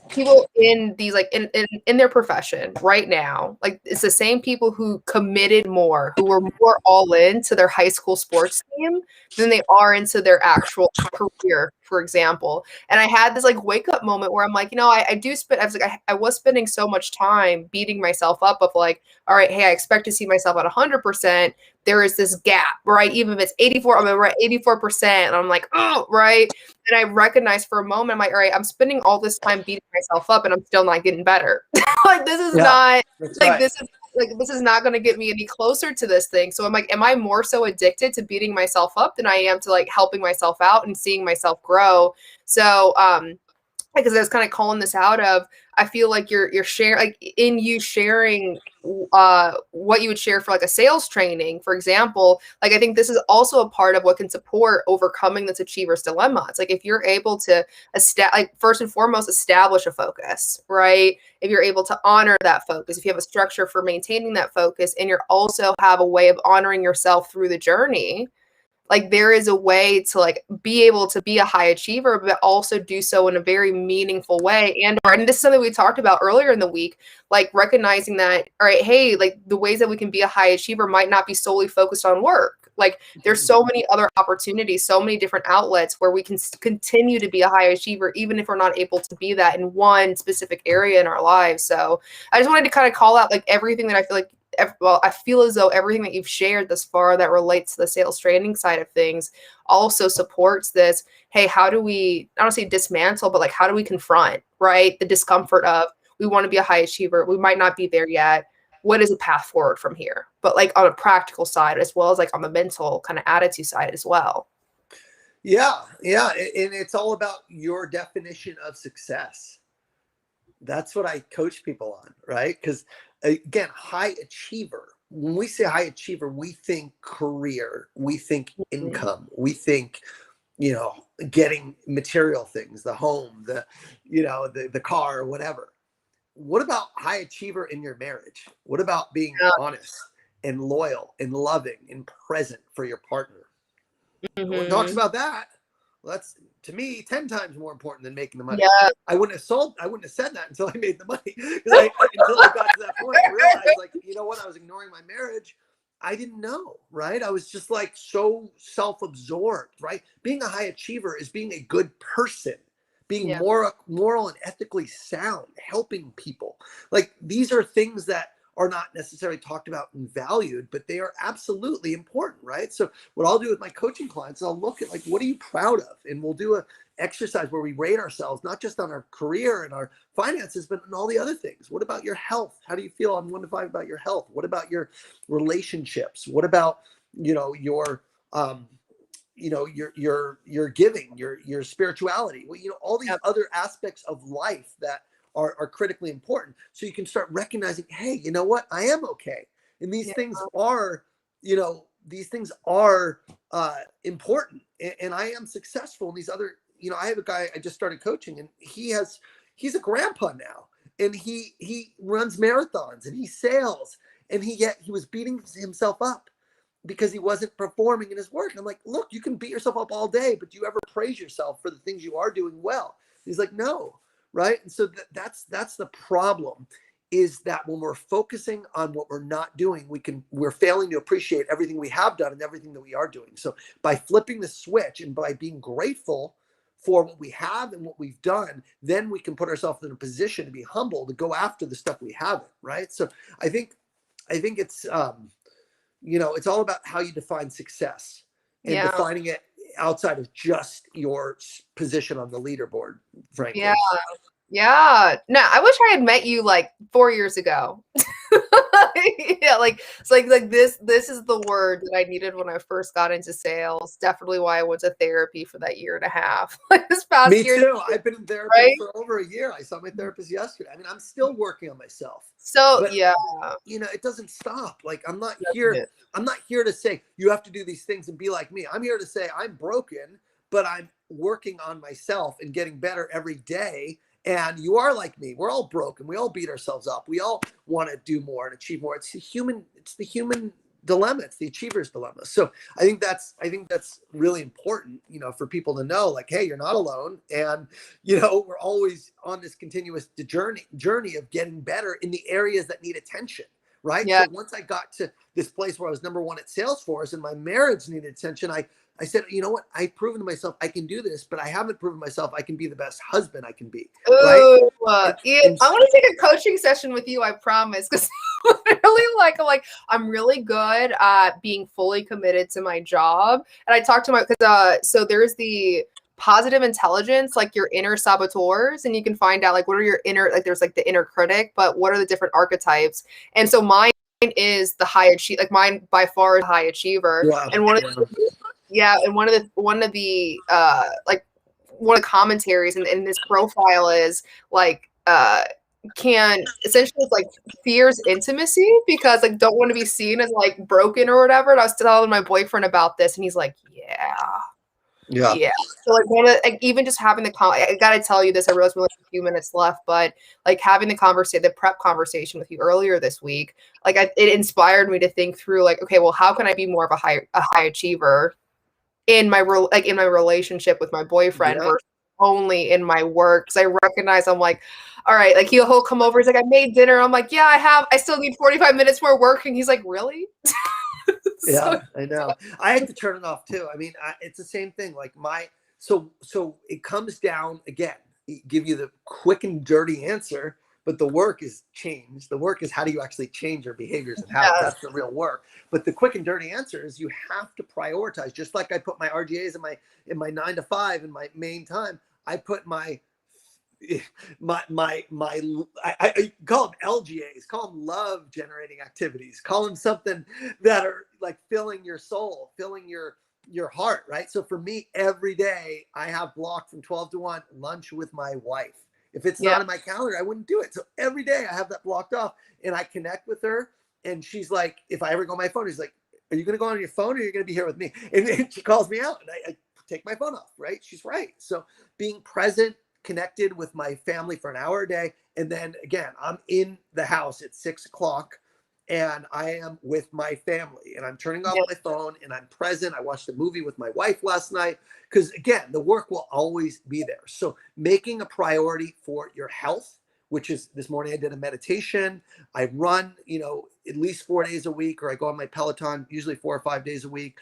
[SPEAKER 1] people in these like in their profession right now, like it's the same people who committed more, who were more all in to their high school sports team than they are into their actual career, for example. And I had this like wake up moment where I'm like, I was spending so much time beating myself up of like, all right, hey, I expect to see myself at 100%. There is this gap, right? Even if it's 84, I'm at 84%. And I'm like, oh, right. And I recognized for a moment, I'm like, all right, I'm spending all this time beating myself up and I'm still not getting better. Like, this is not like, this is not going to get me any closer to this thing. So I'm like, am I more so addicted to beating myself up than I am to like helping myself out and seeing myself grow? So, because I was kind of calling this out of, I feel like you're sharing, like in you sharing what you would share for like a sales training, for example. Like, I think this is also a part of what can support overcoming this achiever's dilemma. It's like, if you're able to first and foremost, establish a focus, right? If you're able to honor that focus, if you have a structure for maintaining that focus, and you're also have a way of honoring yourself through the journey, like there is a way to like be able to be a high achiever, but also do so in a very meaningful way. And this is something we talked about earlier in the week, like recognizing that, all right, hey, like the ways that we can be a high achiever might not be solely focused on work. Like there's so many other opportunities, so many different outlets where we can continue to be a high achiever, even if we're not able to be that in one specific area in our lives. So I just wanted to kind of call out like everything that I feel like, I feel as though everything that you've shared thus far that relates to the sales training side of things also supports this. Hey, how do we, I don't say dismantle, but like, how do we confront, right? The discomfort of, we want to be a high achiever. We might not be there yet. What is a path forward from here? But like on a practical side, as well as like on the mental kind of attitude side as well.
[SPEAKER 3] Yeah. And it's all about your definition of success. That's what I coach people on, right? Because again, high achiever, when we say high achiever, we think career, we think income, we think, getting material things, the home, the car, whatever. What about high achiever in your marriage? What about being honest and loyal and loving and present for your partner? No one talks about that. Well, that's, to me, 10 times more important than making the money.
[SPEAKER 1] Yeah.
[SPEAKER 3] I wouldn't have said that until I made the money. Until I got to that point, I realized, like, you know what? I was ignoring my marriage. I didn't know, right? I was just like so self-absorbed, right? Being a high achiever is being a good person, being moral and ethically sound, helping people. Like, these are things that are not necessarily talked about and valued, but they are absolutely important, right? So what I'll do with my coaching clients, I'll look at like, what are you proud of? And we'll do a exercise where we rate ourselves, not just on our career and our finances, but on all the other things. What about your health? How do you feel on 1 to 5 about your health? What about your relationships? What about, your giving, your spirituality? Well, all these other aspects of life that are critically important. So you can start recognizing, hey, you know what? I am okay. And these things are, important. And I am successful in these other, I have a guy I just started coaching, and he's a grandpa now. And he runs marathons and he sails, and he was beating himself up because he wasn't performing in his work. And I'm like, look, you can beat yourself up all day, but do you ever praise yourself for the things you are doing well? He's like, no. Right. And so that's the problem, is that when we're focusing on what we're not doing, we're failing to appreciate everything we have done and everything that we are doing. So by flipping the switch and by being grateful for what we have and what we've done, then we can put ourselves in a position to be humble, to go after the stuff we haven't. Right. So I think it's, it's all about how you define success and defining it outside of just your position on the leaderboard, frankly.
[SPEAKER 1] Yeah. Yeah. No, I wish I had met you like 4 years ago. Yeah, like it's like this is the word that I needed when I first got into sales. Definitely why I went to therapy for that year and a half. Like this past
[SPEAKER 3] Me
[SPEAKER 1] year,
[SPEAKER 3] too. I've been in therapy
[SPEAKER 1] right?
[SPEAKER 3] for over a year. I saw my therapist yesterday. I mean, I'm still working on myself,
[SPEAKER 1] So
[SPEAKER 3] but
[SPEAKER 1] yeah,
[SPEAKER 3] it doesn't stop. Like
[SPEAKER 1] doesn't it?
[SPEAKER 3] I'm not here to say you have to do these things and be like me. I'm here to say I'm broken, but I'm working on myself and getting better every day. And you are like me. We're all broken. We all beat ourselves up. We all want to do more and achieve more. It's the human dilemma. It's the achiever's dilemma. So I think that's really important, for people to know, like, hey, you're not alone. And, we're always on this continuous journey of getting better in the areas that need attention. Right.
[SPEAKER 1] Yeah.
[SPEAKER 3] So once I got to this place where I was number one at Salesforce and my marriage needed attention, I said, you know what? I've proven to myself I can do this, but I haven't proven myself I can be the best husband I can be. Right.
[SPEAKER 1] Ooh,
[SPEAKER 3] And,
[SPEAKER 1] Ian,
[SPEAKER 3] and
[SPEAKER 1] I want to take a coaching session with you. I promise, because I'm really good at being fully committed to my job. And I talked to so there's the positive intelligence, like your inner saboteurs, and you can find out like what are your inner, like there's like the inner critic, but what are the different archetypes? And so mine is the high achiever, like mine by far is high achiever.
[SPEAKER 3] wow.
[SPEAKER 1] And one of the like one of the commentaries in this profile is like can essentially it's like fears intimacy because like don't want to be seen as like broken or whatever. And I was telling my boyfriend about this and he's like,
[SPEAKER 3] Yeah.
[SPEAKER 1] yeah. So like one of like, even just having I gotta tell you this, I realize we only have a few minutes left, but like having the prep conversation with you earlier this week, like it inspired me to think through like, okay, well, how can I be more of a high achiever in my relationship with my boyfriend
[SPEAKER 3] Yeah.
[SPEAKER 1] versus only in my work? Because I recognize I'm like, all right, like he'll come over, he's like, I made dinner. I'm like, yeah, I still need 45 minutes more working. He's like, really?
[SPEAKER 3] Yeah,
[SPEAKER 1] So
[SPEAKER 3] I know. I had to turn it off too. I mean, it's the same thing. Like so it comes down again. Give you the quick and dirty answer, but the work is change. The work is how do you actually change your behaviors and habits.
[SPEAKER 1] yes.
[SPEAKER 3] That's the real work. But the quick and dirty answer is you have to prioritize. Just like I put my RGAs in my 9 to 5 in my main time, I put my I call them LGAs, call them love generating activities, call them something that are like filling your soul, filling your heart, right? So for me, every day I have blocked from 12 to 1 lunch with my wife. If it's
[SPEAKER 1] Yeah.
[SPEAKER 3] not in my calendar, I wouldn't do it. So every day I have that blocked off and I connect with her. And she's like, if I ever go on my phone, she's like, are you going to go on your phone or are you going to be here with me? And she calls me out and I take my phone off, right? She's right. So being present, connected with my family for an hour a day. And then again, I'm in the house at 6 o'clock and I am with my family and I'm turning off my phone and I'm present. I watched a movie with my wife last night because again, the work will always be there. So making a priority for your health, which is this morning I did a meditation. I run, at least 4 days a week, or I go on my Peloton, usually 4 or 5 days a week.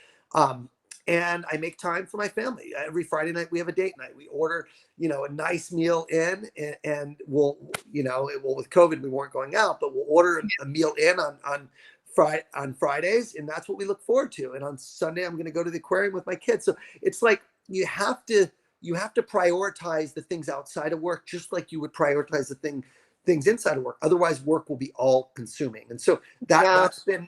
[SPEAKER 3] And I make time for my family. Every Friday night we have a date night. We order, a nice meal in, and we'll, with COVID we weren't going out, but we'll order a meal in on Fridays, and that's what we look forward to. And on Sunday I'm going to go to the aquarium with my kids. So it's like you have to prioritize the things outside of work, just like you would prioritize things inside of work. Otherwise, work will be all consuming. And so that's been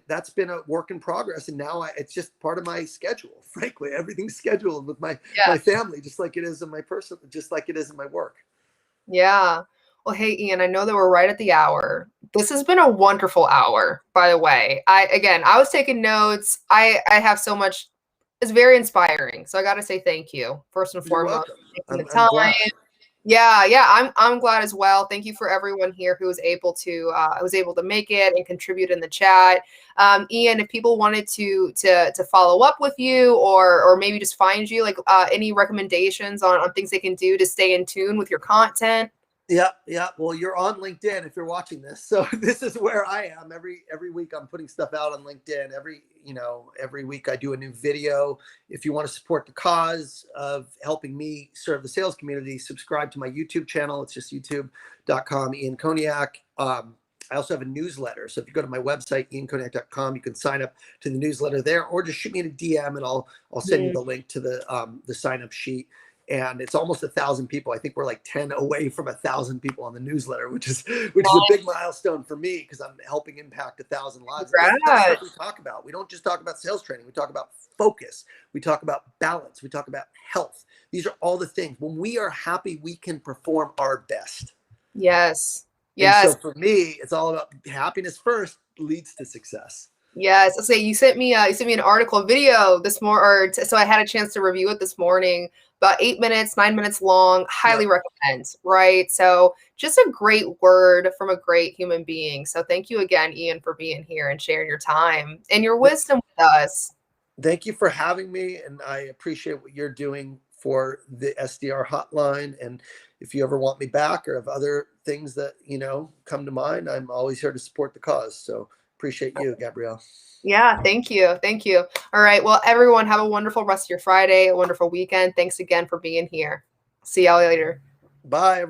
[SPEAKER 3] a work in progress. And now it's just part of my schedule. Frankly, everything's scheduled with my family, just like it is in just like it is in my work.
[SPEAKER 1] Yeah. Well, hey, Ian, I know that we're right at the hour. This has been a wonderful hour, by the way. I was taking notes. I have so much. It's very inspiring. So I got to say thank you first and
[SPEAKER 3] You're
[SPEAKER 1] foremost.
[SPEAKER 3] welcome.
[SPEAKER 1] Taking the
[SPEAKER 3] I'm
[SPEAKER 1] time.
[SPEAKER 3] glad.
[SPEAKER 1] Yeah. I'm glad as well. Thank you for everyone here who was able to make it and contribute in the chat. Ian, if people wanted to follow up with you or maybe just find you, like any recommendations on things they can do to stay in tune with your content.
[SPEAKER 3] Yeah. Well, you're on LinkedIn if you're watching this. So this is where I am. Every week I'm putting stuff out on LinkedIn. Every week I do a new video. If you want to support the cause of helping me serve the sales community, subscribe to my YouTube channel. It's just youtube.com, Ian Koniak. I also have a newsletter. So if you go to my website, iankoniak.com, you can sign up to the newsletter there, or just shoot me a DM and I'll send you the link to the sign up sheet. and it's almost 1,000 people. I think we're like 10 away from 1,000 people on the newsletter, which is a big milestone for me because I'm helping impact 1,000 lives. And this is the kind of stuff we talk about. We don't just talk about sales training. We talk about focus. We talk about balance. We talk about health. These are all the things. When we are happy, we can perform our best.
[SPEAKER 1] Yes.
[SPEAKER 3] Yes. And so for me, it's all about happiness first leads to success.
[SPEAKER 1] Yes. I'll say you sent me an article video this morning, so I had a chance to review it this morning. About 8 minutes, 9 minutes long. Highly recommend. Right. So just a great word from a great human being. So thank you again, Ian, for being here and sharing your time and your wisdom with us.
[SPEAKER 3] Thank you for having me, and I appreciate what you're doing for the SDR hotline. And if you ever want me back or have other things that, come to mind, I'm always here to support the cause. So appreciate you, Gabrielle.
[SPEAKER 1] Yeah, thank you. Thank you. All right. Well, everyone, have a wonderful rest of your Friday, a wonderful weekend. Thanks again for being here. See y'all later.
[SPEAKER 3] Bye, everyone.